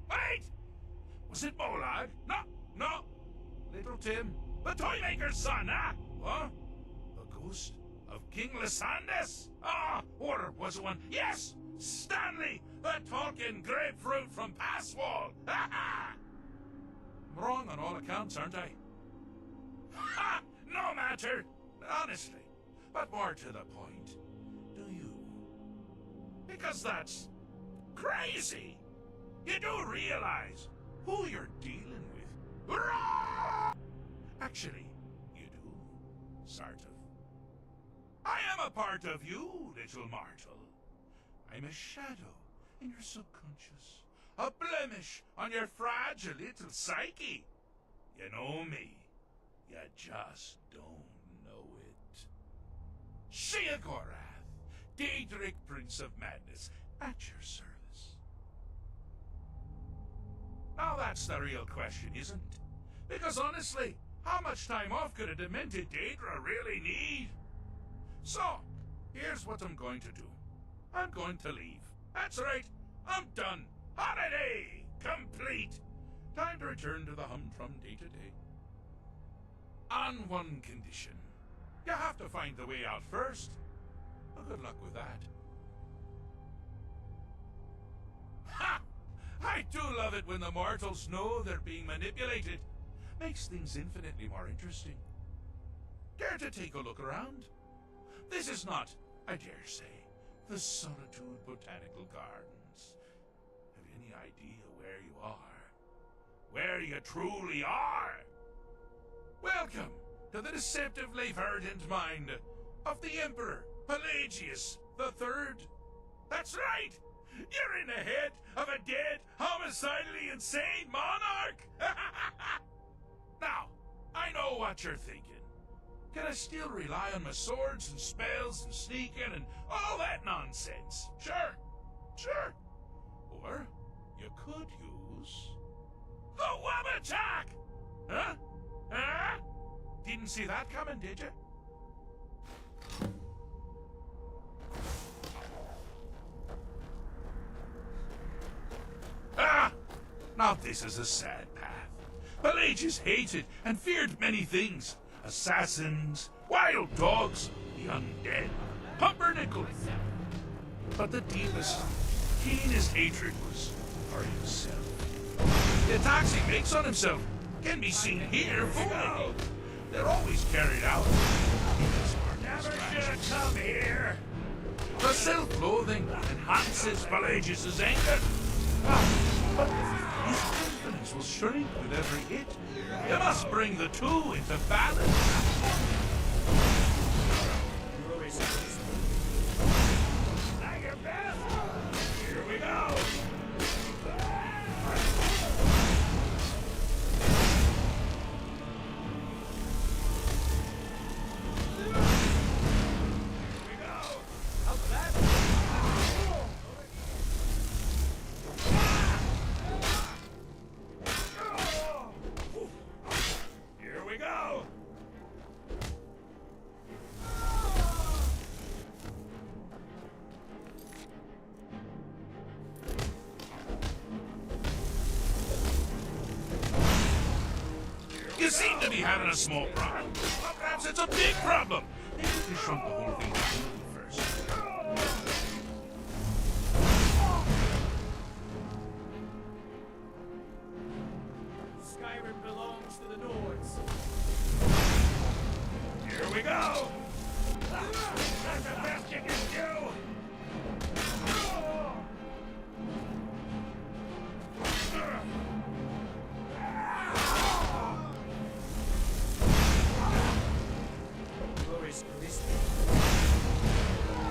Wait! Was it Molag? No. Little Tim, the Toymaker's son, huh? What? The ghost of King Lysandas? Or was it one? Yes! Stanley, the talking grapefruit from Passwall! I'm wrong on all accounts, aren't I? Ha! No matter! matter, honestly. But more to the point, do you? Because that's crazy. You do realize who you're dealing with. Actually, you do, sort of. I am a part of you, little mortal. I'm a shadow in your subconscious, a blemish on your fragile little psyche. You know me, you just don't know it. Sheogorath, Daedric Prince of Madness, at your service. Now that's the real question, isn't it? Because honestly, how much time off could a demented Daedra really need? So, here's what I'm going to do. I'm going to leave. That's right, I'm done. Holiday complete. Time to return to the humdrum day-to-day. On one condition. You have to find the way out first. Well, good luck with that. Ha! I do love it when the mortals know they're being manipulated. Makes things infinitely more interesting. Dare to take a look around? This is not, I dare say, the Solitude Botanical Gardens. Have you any idea where you are? Where you truly are? Welcome to the deceptively verdant mind of the Emperor Pelagius III. That's right! You're in the head of a dead, homicidally insane monarch! Now, I know what you're thinking. Can I still rely on my swords and spells and sneaking and all that nonsense? Sure, sure. Or you could use the Wabachak! Huh? Huh? Didn't see that coming, did you? Ah! Now this is a sad path. Pelagius hated and feared many things. Assassins, wild dogs, the undead, pumpernickel. But the deepest, keenest hatred was for himself. The attacks he makes on himself can be seen here fully. They're always carried out. Never should have come here. The self-loathing enhances Pelagius' anger. But his confidence will shrink with every hit. You must bring the two into balance. At your best. Here we go. You seem to be having a small problem. Or perhaps it's a big problem. Maybe we shrunk the whole thing down first.
Skyrim belongs to the Nords.
Here we go! That's the best you can do!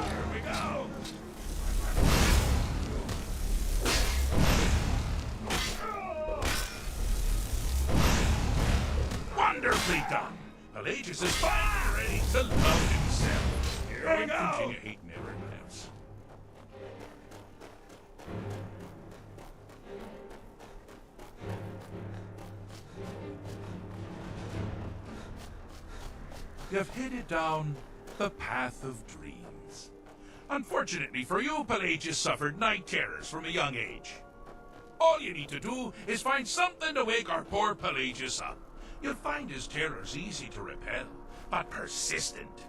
Here we go! Wonderfully done! Pelagius is finally ready to love himself. Here we go! Continue hating everyone else. You've headed down the path of dreams. Unfortunately for you, Pelagius suffered night terrors from a young age. All you need to do is find something to wake our poor Pelagius up. You'll find his terrors easy to repel, but persistent.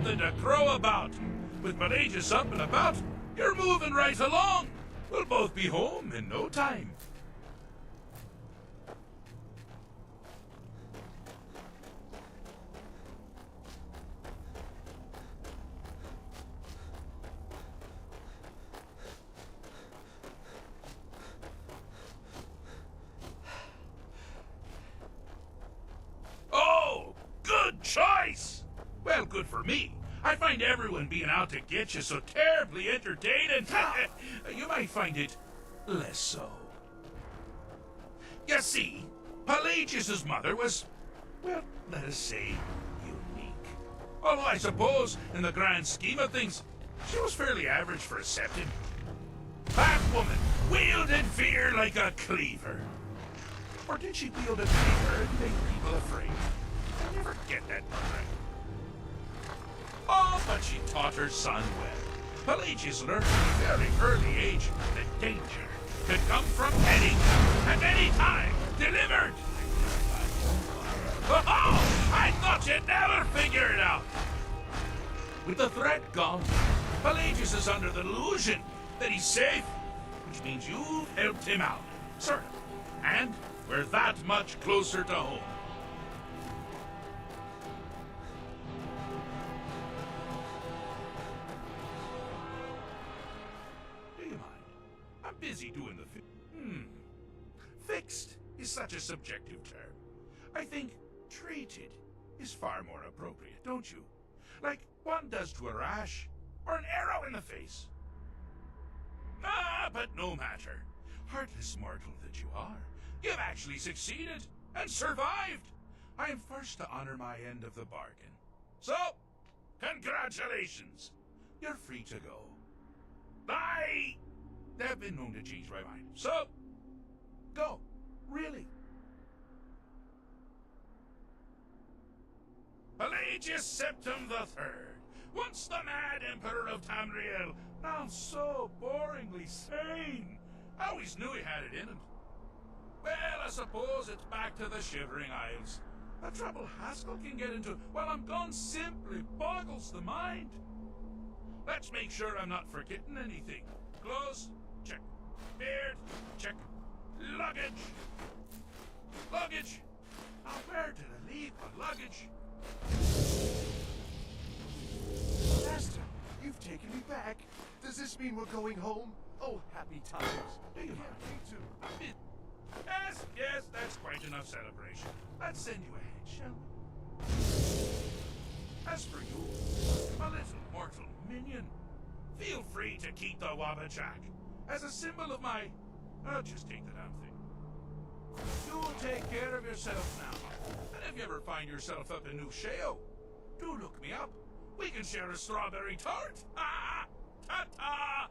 something to crow about. With Pelagius up and about, you're moving right along. We'll both be home in no time. Oh, good choice! Well, good for me. I find everyone being out to get you so terribly entertaining. You might find it less so. You see, Pelagius's mother was, well, let us say, unique. Although I suppose, in the grand scheme of things, she was fairly average for a septon. That woman wielded fear like a cleaver. Or did she wield a cleaver and make people afraid? I never get that part right. Oh, but she taught her son well. Pelagius learned from a very early age that danger could come from any, at any time, delivered. Oh, I thought you'd never figure it out. With the threat gone, Pelagius is under the illusion that he's safe, which means you've helped him out, sort of. And we're that much closer to home. Busy doing the fixed is such a subjective term. I think treated is far more appropriate, don't you? Like one does to a rash or an arrow in the face. Ah, but no matter. Heartless mortal that you are, you've actually succeeded and survived. I am first to honor my end of the bargain. So, congratulations. You're free to go. I've been known to change my mind. So, go. Really. Pelagius Septim III, once the mad Emperor of Tamriel, now so boringly sane. I always knew he had it in him. Well, I suppose it's back to the Shivering Isles. The trouble Haskell can get into while I'm gone simply boggles the mind. Let's make sure I'm not forgetting anything. Clothes? Check. Beard? Check. Luggage? Luggage? Now where did I leave my luggage?
Master, you've taken me back. Does this mean we're going home? Oh, happy times.
Do you mind? Me too. Yes, that's quite enough celebration. Let's send you ahead, shall we? As for you, my little mortal minion, feel free to keep the Wabbajack as a symbol of my... I'll just take the damn thing. You take care of yourself now. And if you ever find yourself up in New Sheo, do look me up. We can share a strawberry tart. Ah! Ta-ta!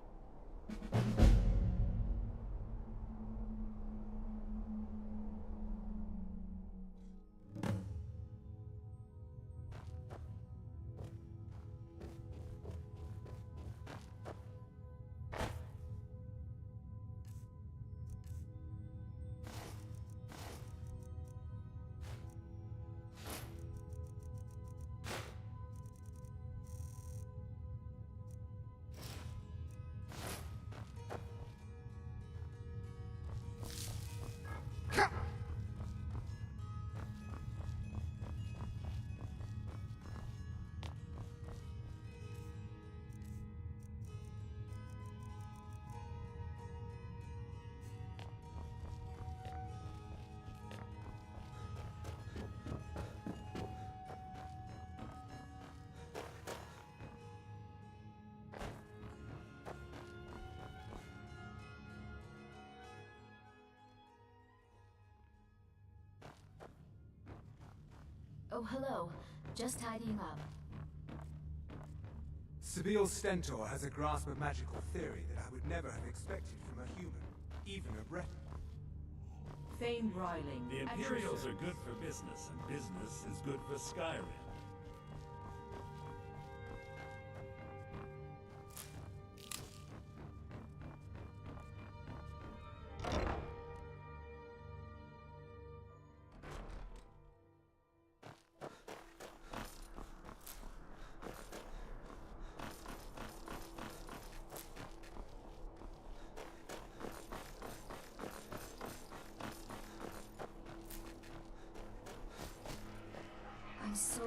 Oh, hello. Just tidying up.
Sibyl Stentor has a grasp of magical theory that I would never have expected from a human, even a Breton.
Thane Bryling.
The Imperials are good for business, and business is good for Skyrim.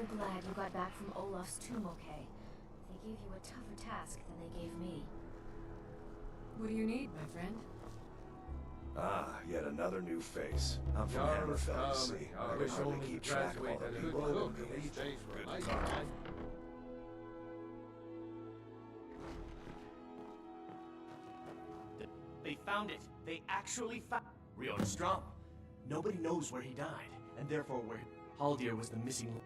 glad you got back from Olaf's tomb okay. They gave you a tougher task than they gave me.
What do you need, my friend?
Ah, yet another new face. I'm from
Jarl's
Hammerfell, you
come.
see.
I
I
wish
can hardly
only
keep
to
track of all
graduate
the
and a good
people
cook
living
in these
beneath.
days were
Good
life
to talk.
and
They found it. They actually found Strom. Nobody knows where he died, and therefore where Haldir was the missing.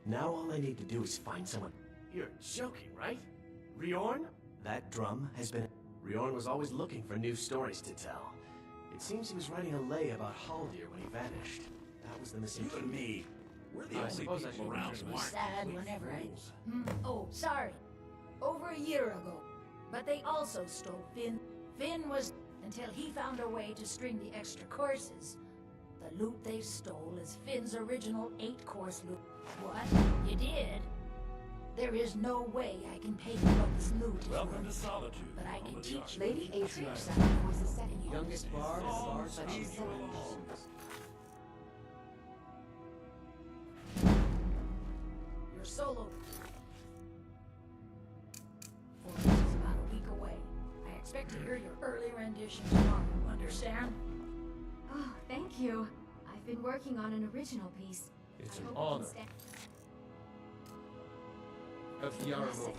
Now all I need to do is find someone. You're joking, right? Riorn? That drum has been. Riorn was always looking for new stories to tell. It seems he was writing a lay about Haldir when he vanished. That was the missing.
You and me, we're the
I
only
suppose I
people
should
around
be
who aren't
sad
complete
whenever I...
fools.
Oh, sorry. Over a year ago. But they also stole Finn. Finn was... until he found a way to string the extra courses. The loot they stole is Finn's original 8-course loot. What? You did? There is no way I can pay you what this loot is
Welcome to
worth.
Solitude.
But I can teach you.
Lady Atriarch sacrifices second youngest bard as far as
Leave
she's
you alone.
Your solo. Performance is about a week away. I expect to hear your early rendition tomorrow. Understand?
Oh, thank you. I've been working on an original piece.
It's
I
an
hope it can
honor.
stand-
Of Yarmo.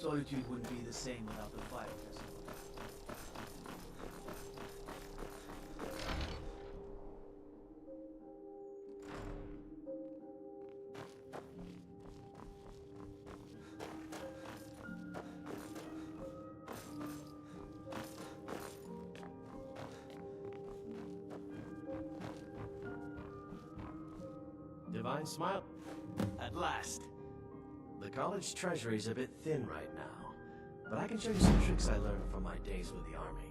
Solitude wouldn't be the same without the fire festival.
Divine Smile. At last. The college treasury's a bit thin right now, but I can show you some tricks I learned from my days with the army.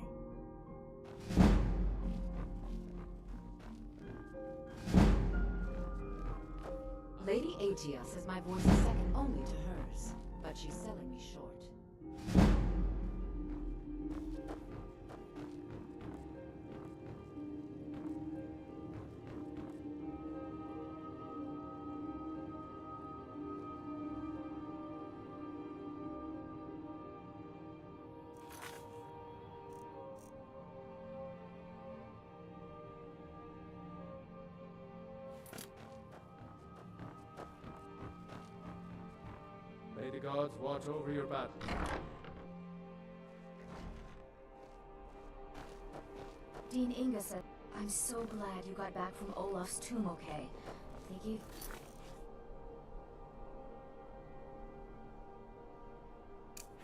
Lady Atia says my voice is second only to hers, but she's selling me short.
May the gods watch over your battle.
Dean Inga said, I'm so glad you got back from Olaf's tomb okay. They gave...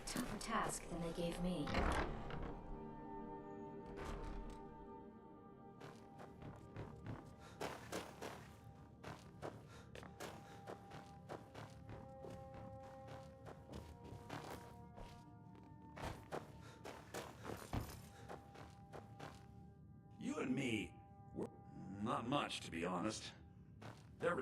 tougher task than they gave me.
and me, we're not much, to be honest. There.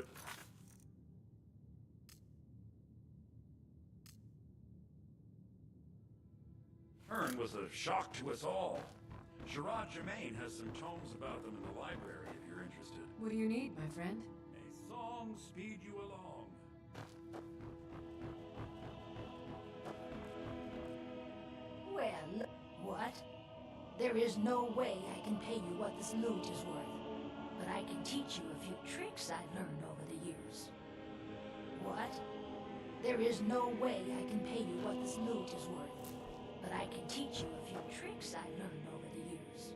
Return was a shock to us all. Sherrod Germain has some tomes about them in the library, if you're interested.
What do you need, my friend?
A song speed you along.
Well, what? There is no way I can pay you what this loot is worth. But I can teach you a few tricks I've learned over the years. What? There is no way I can pay you what this loot is worth. But I can teach you a few tricks I've learned over the years.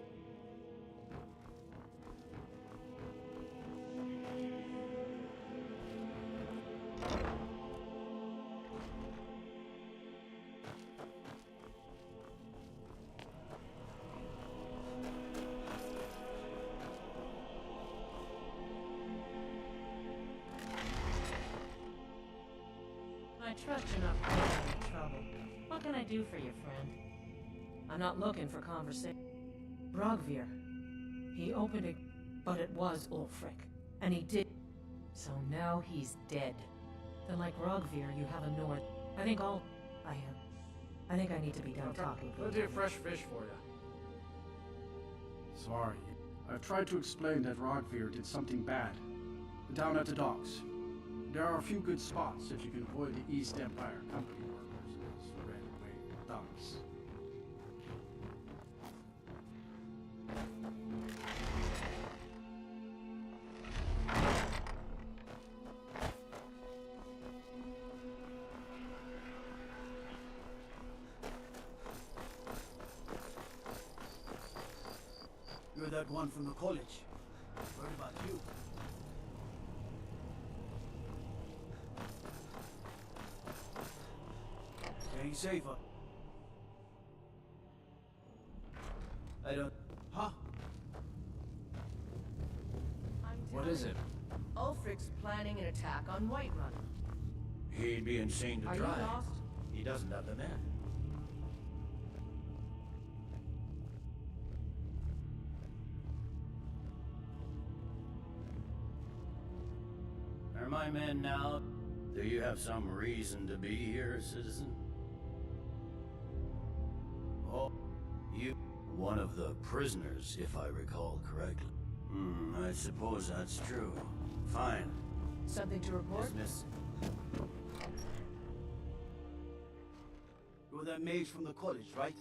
I trust you're not causing any trouble. What can I do for you, friend? I'm not looking for conversation. Rogvir. He opened it, but it was Ulfric. And he did. So now he's dead. Then like Rogvir, you have a North. I think I think I need to be done talking.
Plenty of fresh fish for you. Sorry. I've tried to explain that Rogvir did something bad. Down at the docks. There are a few good spots if you can avoid the East Empire Company workers as red wave dumps.
You're that one from the college. Heard about you. Staying safer. I don't... Huh?
What is it?
Ulfric's planning an attack on Whiterun.
He'd be insane to
Are
try.
you lost?
He doesn't have the men.
Are my men now? Do you have some reason to be here, citizen? Oh, you... one of the prisoners, if I recall correctly. I suppose that's true. Fine.
Something to report?
Dismiss.
You're that mage from the college, right?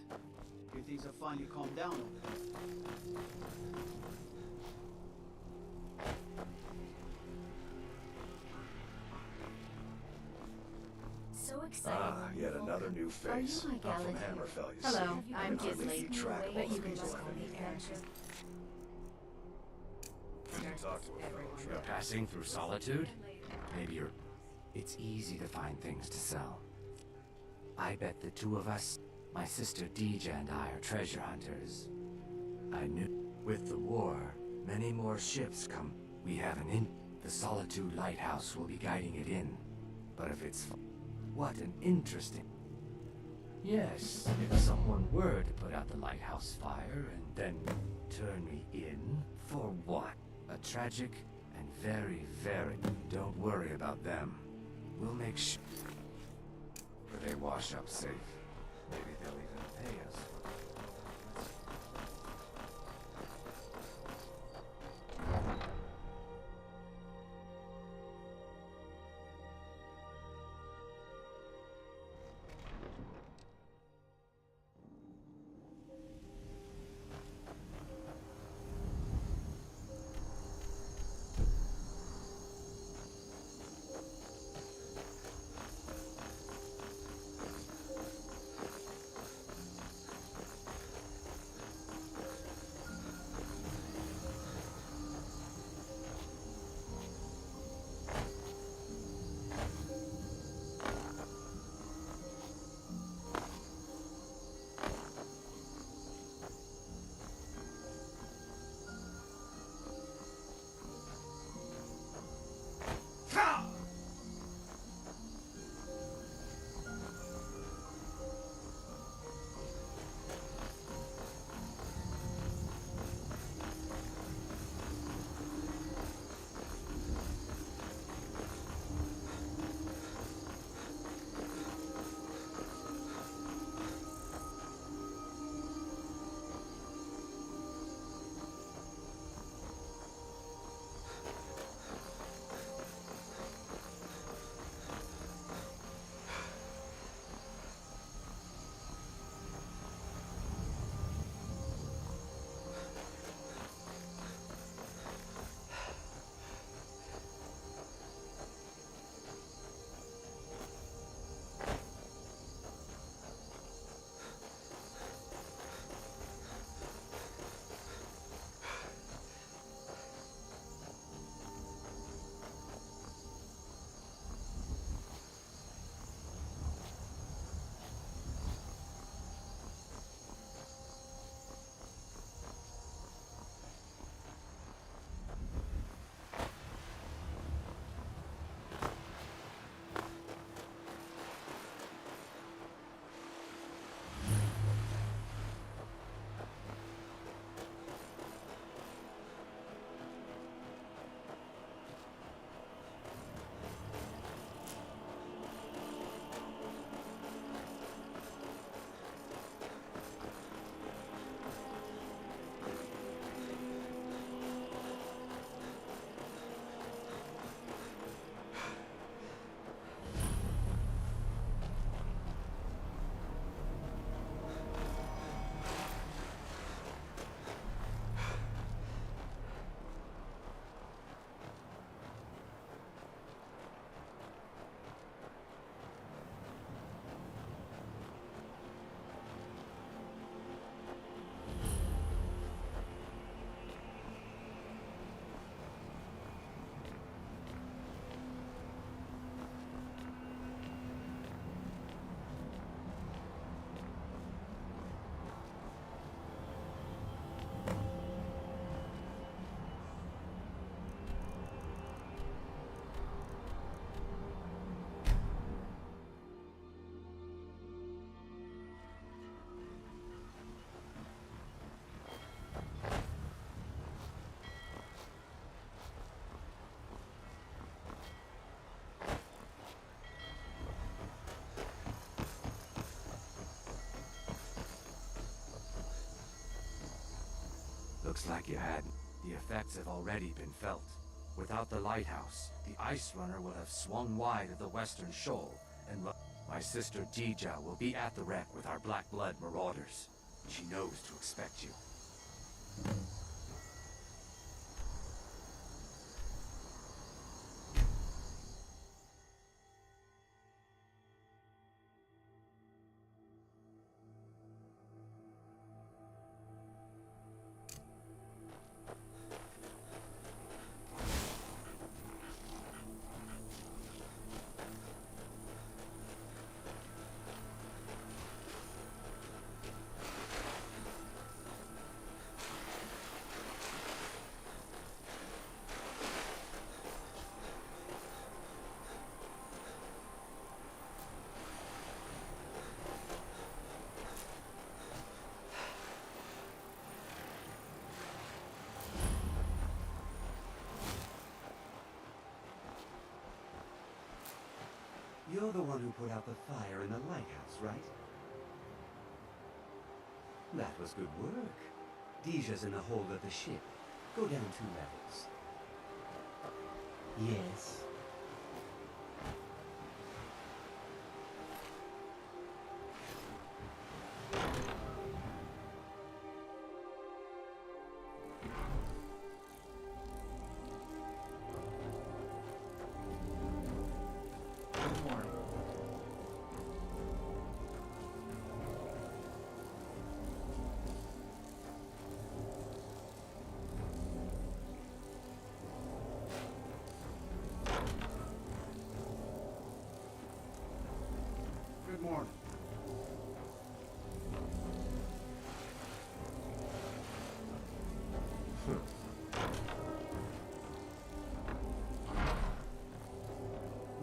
Your things have finally calmed down.
So excited.
Yet another new face.
Are you my
Up from
gallant
Hammerfell, you
Hello,
see.
I'm
It's hard to
Gisley,
keep track of all
but you
the
can
people
just
I've
call me
been
Adventure.
Did you talk to a fellow
You're
traveler?
passing through Solitude? Maybe you're... It's easy to find things to sell. I bet the two of us, my sister Deeja and I, are treasure hunters. I knew with the war, many more ships come. We have an in... The Solitude Lighthouse will be guiding it in. But if it's... What an interesting... Yes, if someone were to put out the lighthouse fire and then turn me in, for what? A tragic and very, very... Don't worry about them. We'll make sure they wash up safe. Maybe they'll even pay us. Looks like you had. The effects have already been felt. Without the lighthouse, the ice runner will have swung wide of the western shoal, and my sister Dija will be at the wreck with our Black Blood marauders. She knows to expect you.
You're the one who put out the fire in the lighthouse, right? That was good work. Dija's in the hold of the ship. Go down 2 levels. Yes.
Good morning.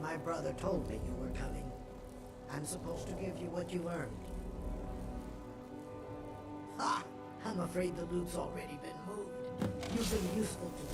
My brother told me you were coming. I'm supposed to give you what you earned. Ha! I'm afraid the loot's already been moved. You've been useful to me.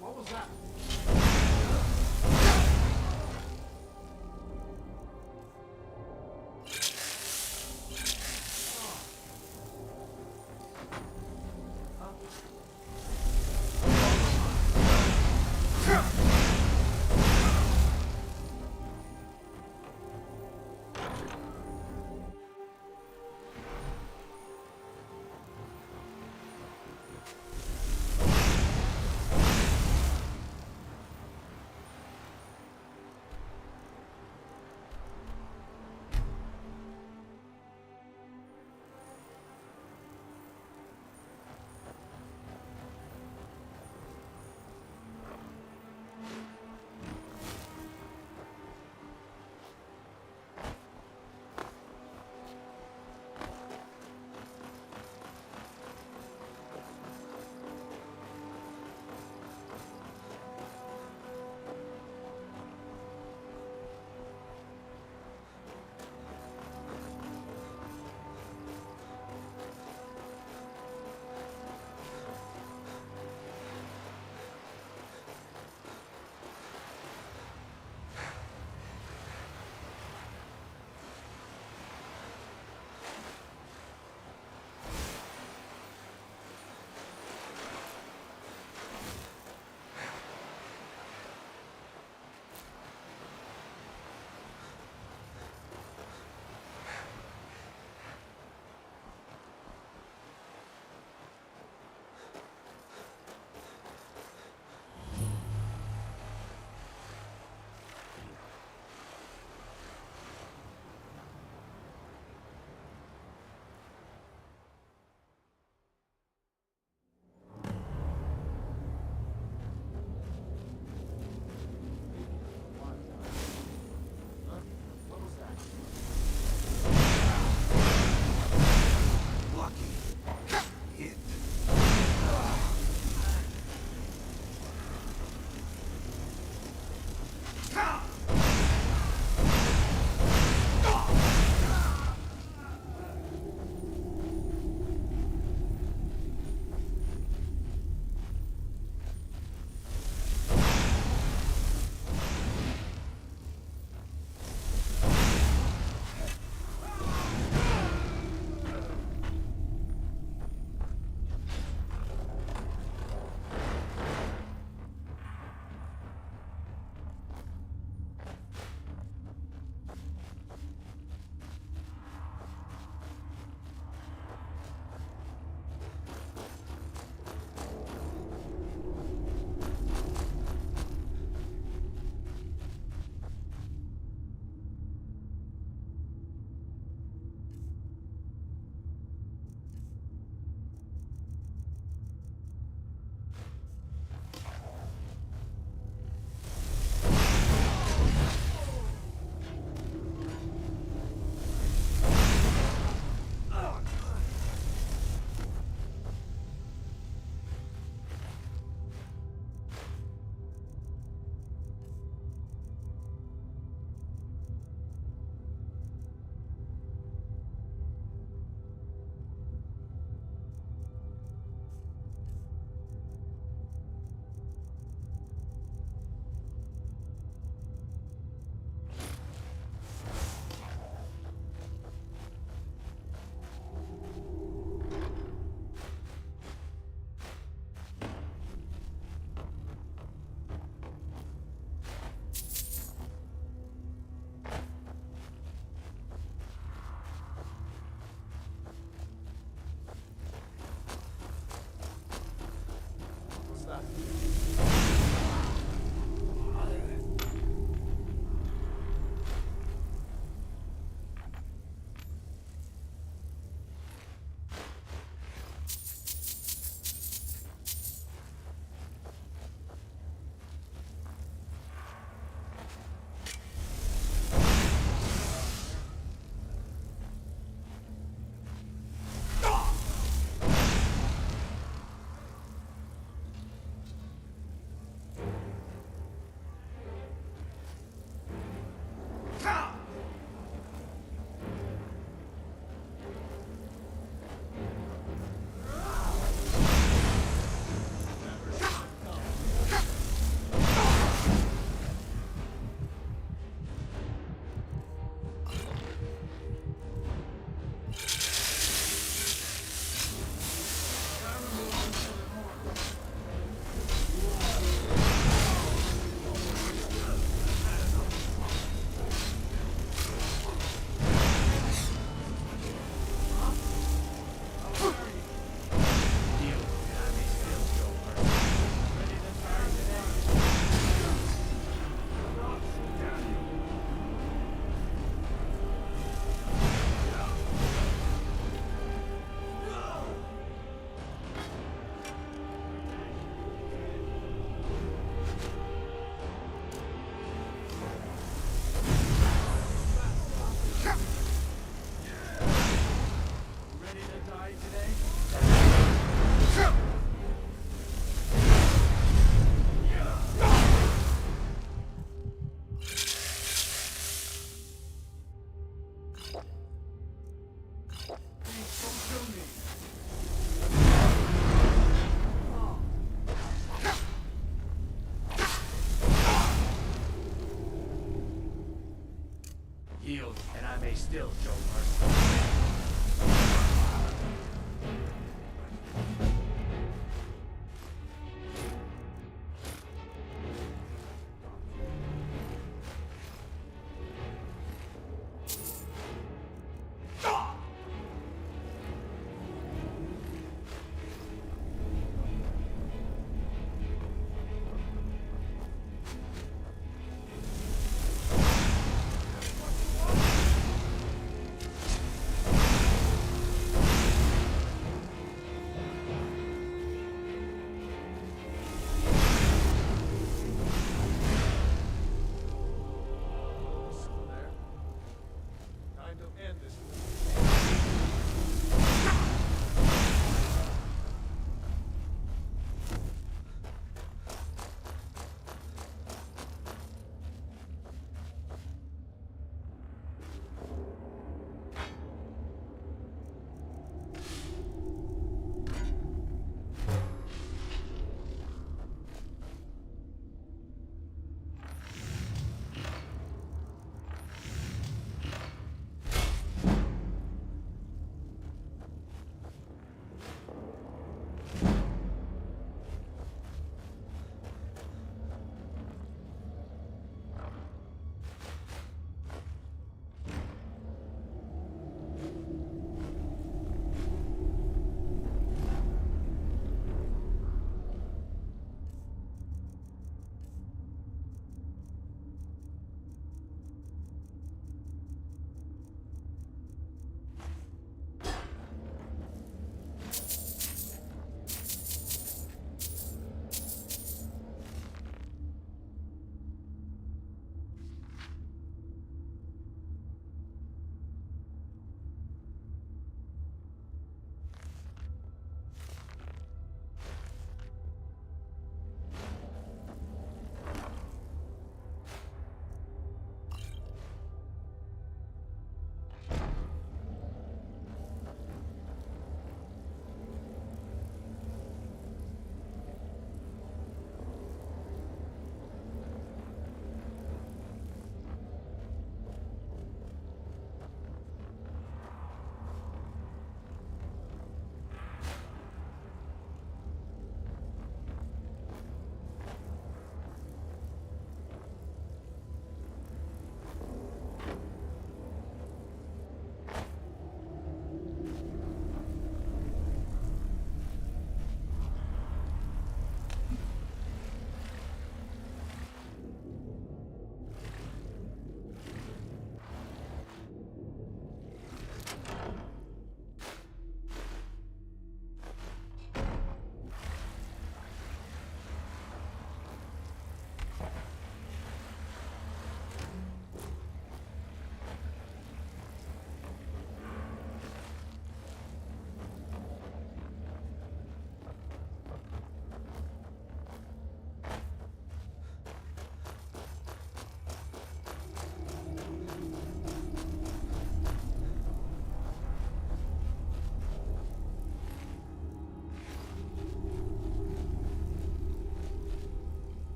What was that?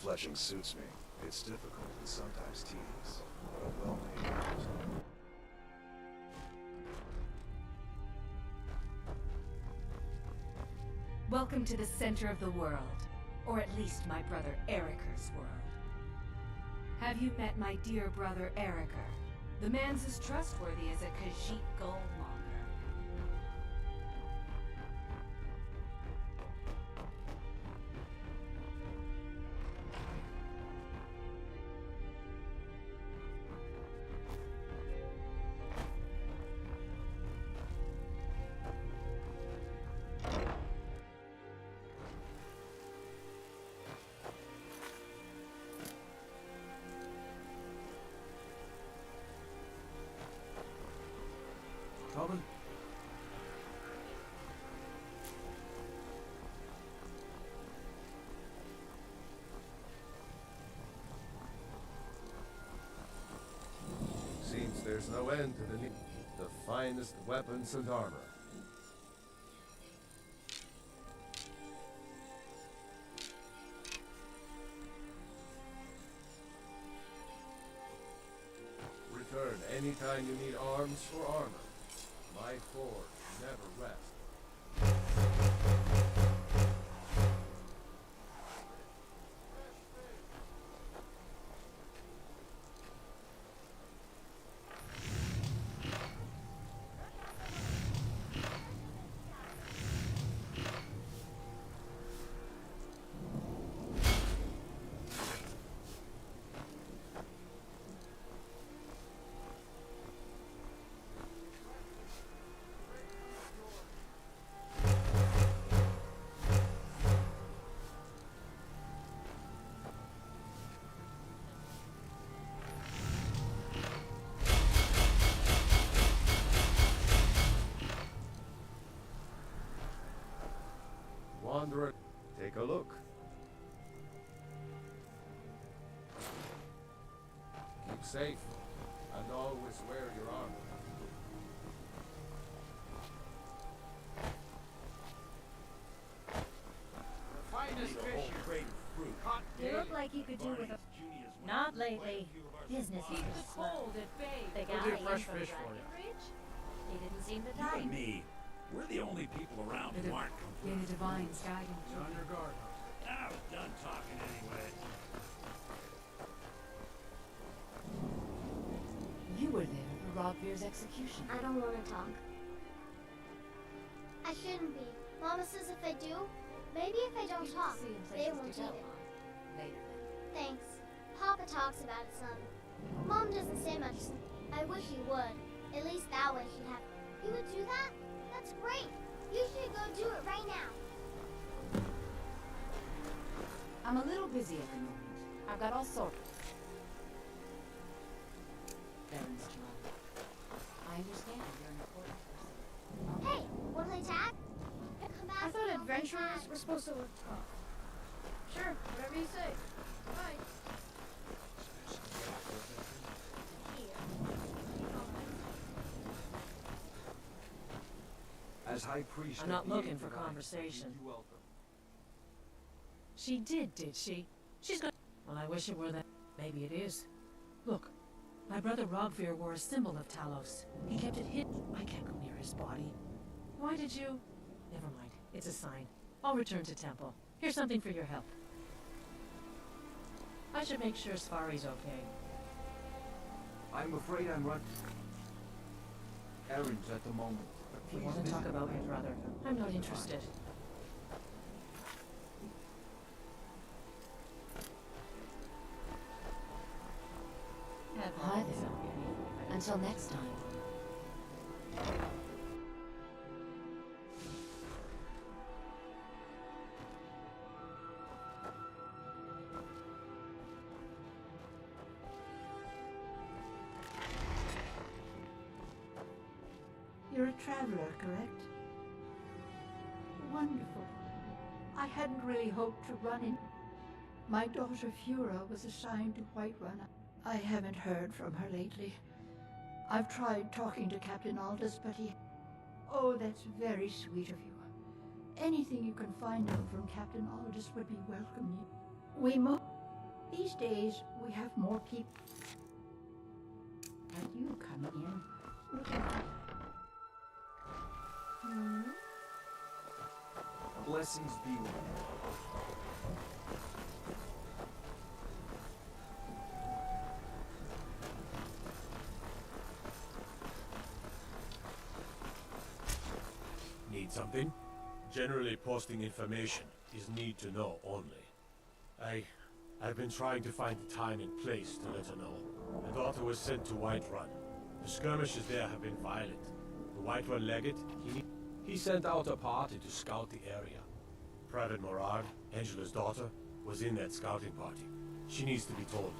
Fletching suits me. It's difficult and sometimes tedious, but a well-made art.
Welcome to the center of the world. Or at least my brother Eriker's world. Have you met my dear brother Eriker? The man's as trustworthy as a Khajiit goldmonger.
Robin?
Seems there's no end to the need. The finest weapons and armor. Return anytime you need arms or armor. My forge never rests. Wanderer, take a look. Keep safe, and always wear your armor.
The finest fish.
You look like you could do with a... Not lately. Business is
Cold at bay.
The
We'll
guy
do fresh
from
fish for you.
Breckenridge? He didn't seem the
You
type.
and me, we're the only people around who aren't
May
complete.
the divines guide him.
On your guard.
I was done talking anyway.
You were there for Rodvir's execution.
I don't want to talk. I shouldn't be. Mama says if I do, maybe if I don't talk, they won't either.
Later
Thanks. Papa talks about it some. Mom doesn't say much. I wish he would. At least that way she'd have... You would do that? That's great. You should go do it right now.
I'm a little busy at the moment. I've got all sorts. There, Mr. Robin. I understand you're an important person.
Hey, wanna play tag? Come back.
I thought adventurers were supposed to look tough. Sure, whatever you say. Bye.
As High Priest,
I'm not looking for conversation. She did she? She's good. Well, I wish it were that. Maybe it is. Look, my brother Rogvir wore a symbol of Talos. He kept it hidden. I can't go near his body. Why did you? Never mind. It's a sign. I'll return to temple. Here's something for your help. I should make sure Sfari's okay.
I'm afraid I'm running errands at the moment.
If you want to talk about your brother, I'm not interested.
Hi there. Until next time.
You're a traveler, correct? Wonderful. I hadn't really hoped to run in. My daughter Fura was assigned to Whiterun. I haven't heard from her lately. I've tried talking to Captain Aldous, but he... Oh, that's very sweet of you. Anything you can find out from Captain Aldous would be welcome. We These days, we have more people. Are you coming in? Looking for...
Blessings be with you.
Need something? Generally posting information is need to know only. I've been trying to find the time and place to let her know. My daughter was sent to Whiterun. The skirmishes there have been violent. The Whiterun legate, he sent out a party to scout the area. Private Morag, Angela's daughter, was in that scouting party. She needs to be told.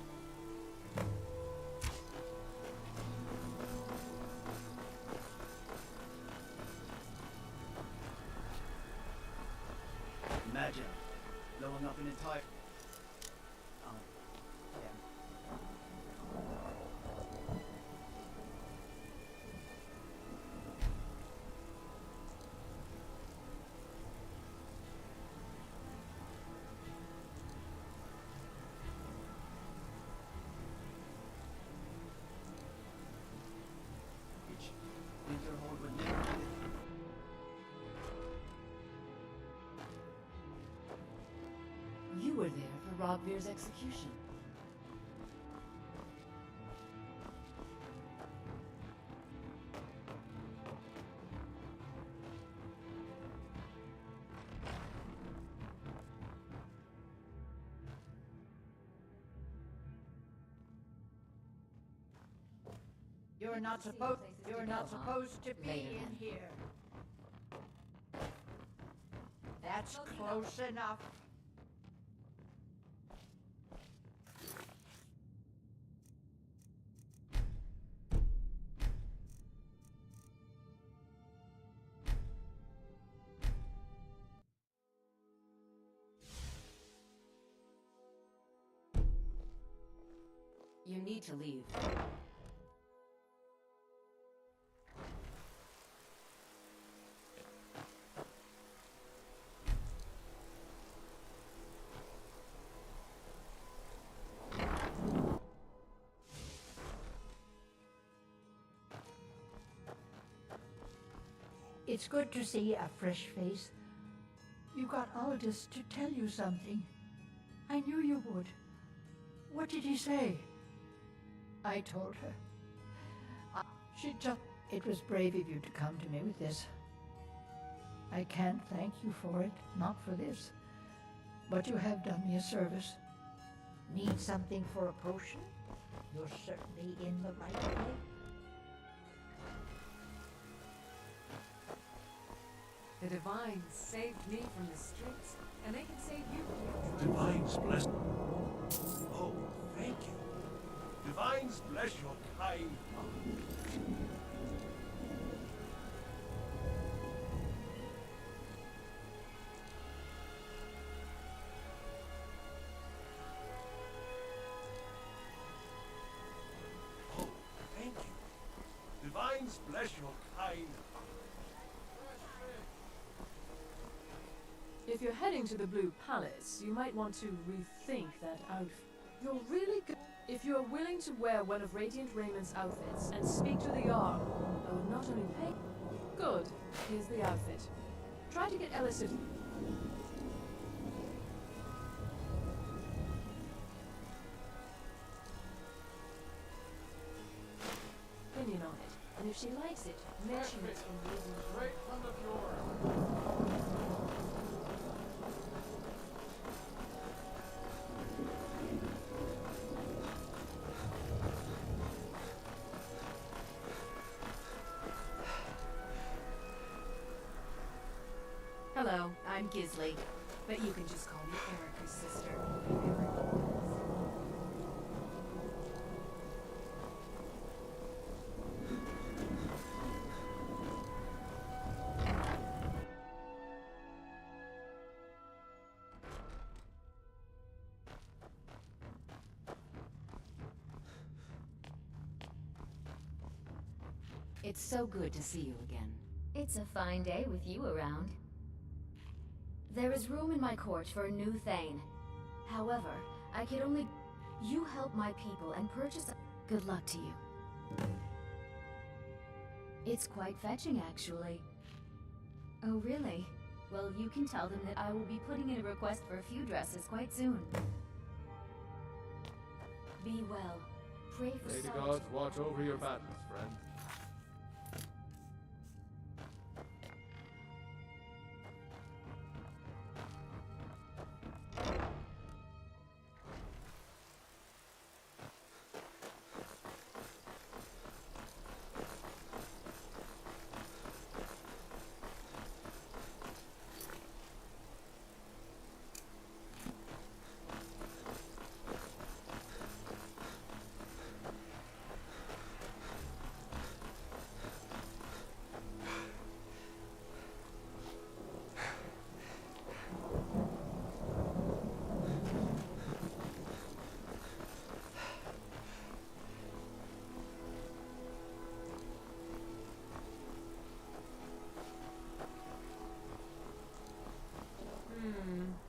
Imagine blowing up an entire...
You were there for Rogvir's execution.
You're not supposed to be in here. That's close enough.
You need to leave.
It's good to see a fresh face. You got Aldous to tell you something. I knew you would. What did he say? I told her. She just... It was brave of you to come to me with this. I can't thank you for it, not for this. But you have done me a service.
Need something for a potion? You're certainly in the right place.
The Divines saved me from the streets, and they can save you.
Divines bless... Oh, thank you. Divines bless your kind heart. Oh, thank you. Divines bless your kind heart.
If you're heading to the Blue Palace, you might want to rethink that outfit. You're really good. If you're willing to wear one of Radiant Raymond's outfits and speak to the Jarl, I would not only pay... Good. Here's the outfit. Try to get Ellis to... opinion on it. And if she likes it, mention it in reason.
Straight from the fjord.
Hello, I'm Gisley, but you can just call me Erica's sister.
It's so good to see you again.
It's a fine day with you around. There is room in my court for a new Thane. However, I could only... You help my people and purchase. Good luck to you. It's quite fetching, actually. Oh, really? Well, you can tell them that I will be putting in a request for a few dresses quite soon. Be well. Pray for
May the
Solitude.
gods watch over your battles, friend.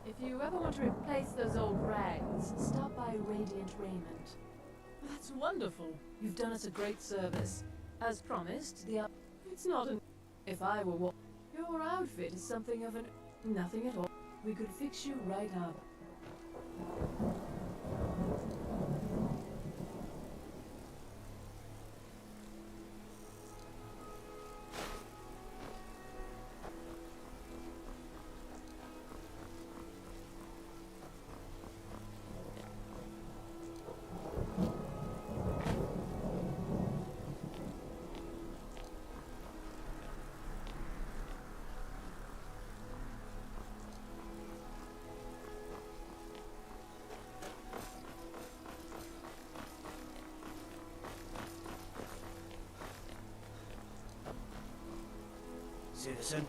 If you ever want to replace those old rags, stop by Radiant Raiment. That's wonderful. You've done us a great service. As promised, it's not an... If I were your outfit is something of an... Nothing at all. We could fix you right up.
Citizen?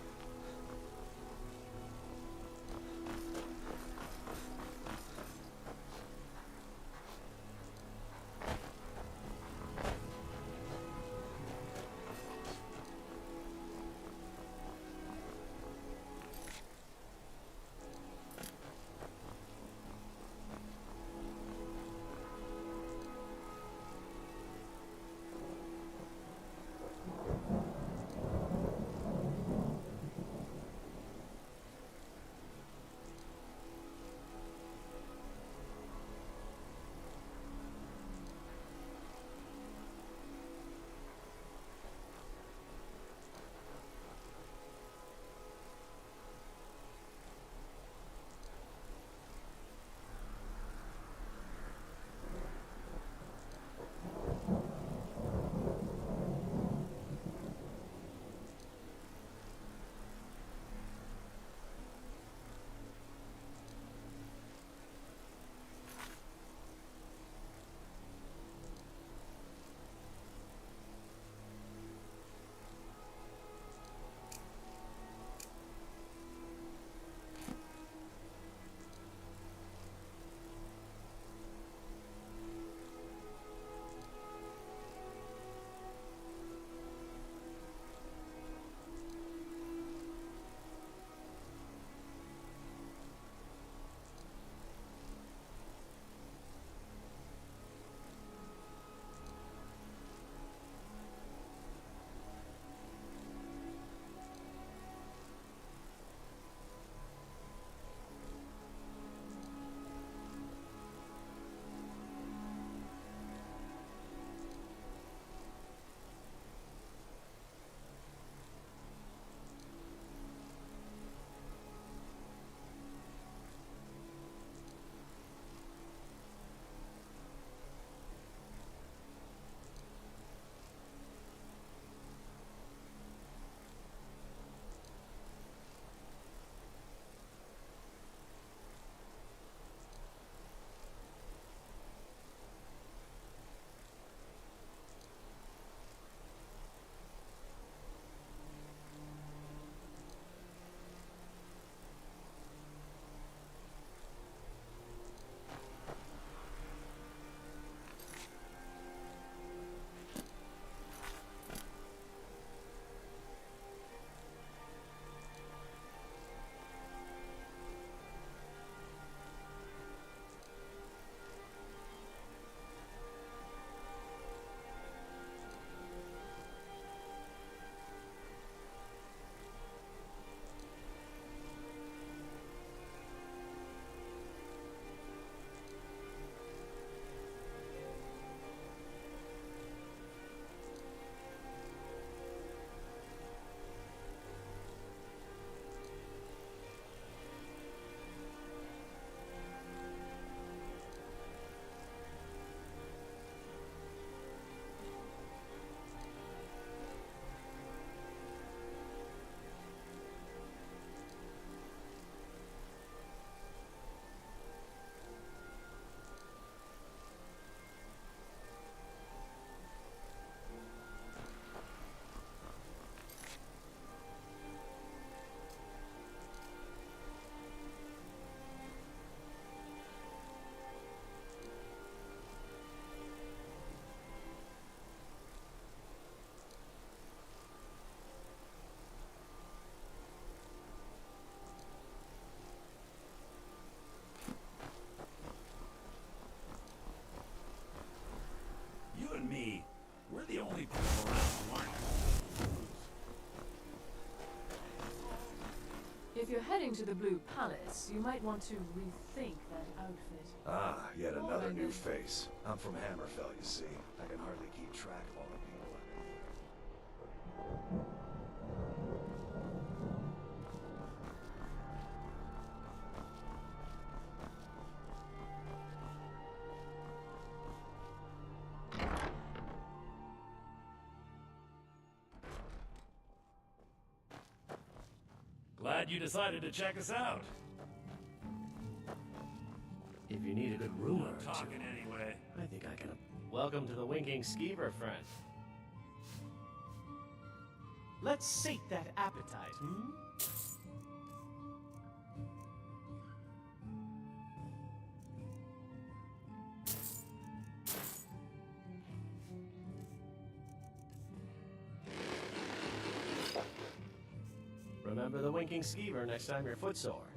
you're heading to the Blue Palace, you might want to rethink that outfit.
Ah, yet another new face. I'm from Hammerfell, you see. I can hardly keep track of all the people I've been.
Glad you decided to check us out.
If you need a good rumor or two,
Talking anyway.
I think I can. Welcome to the Winking Skeever, friend. Let's sate that appetite, hmm? Remember the Winking Skeever next time you're footsore.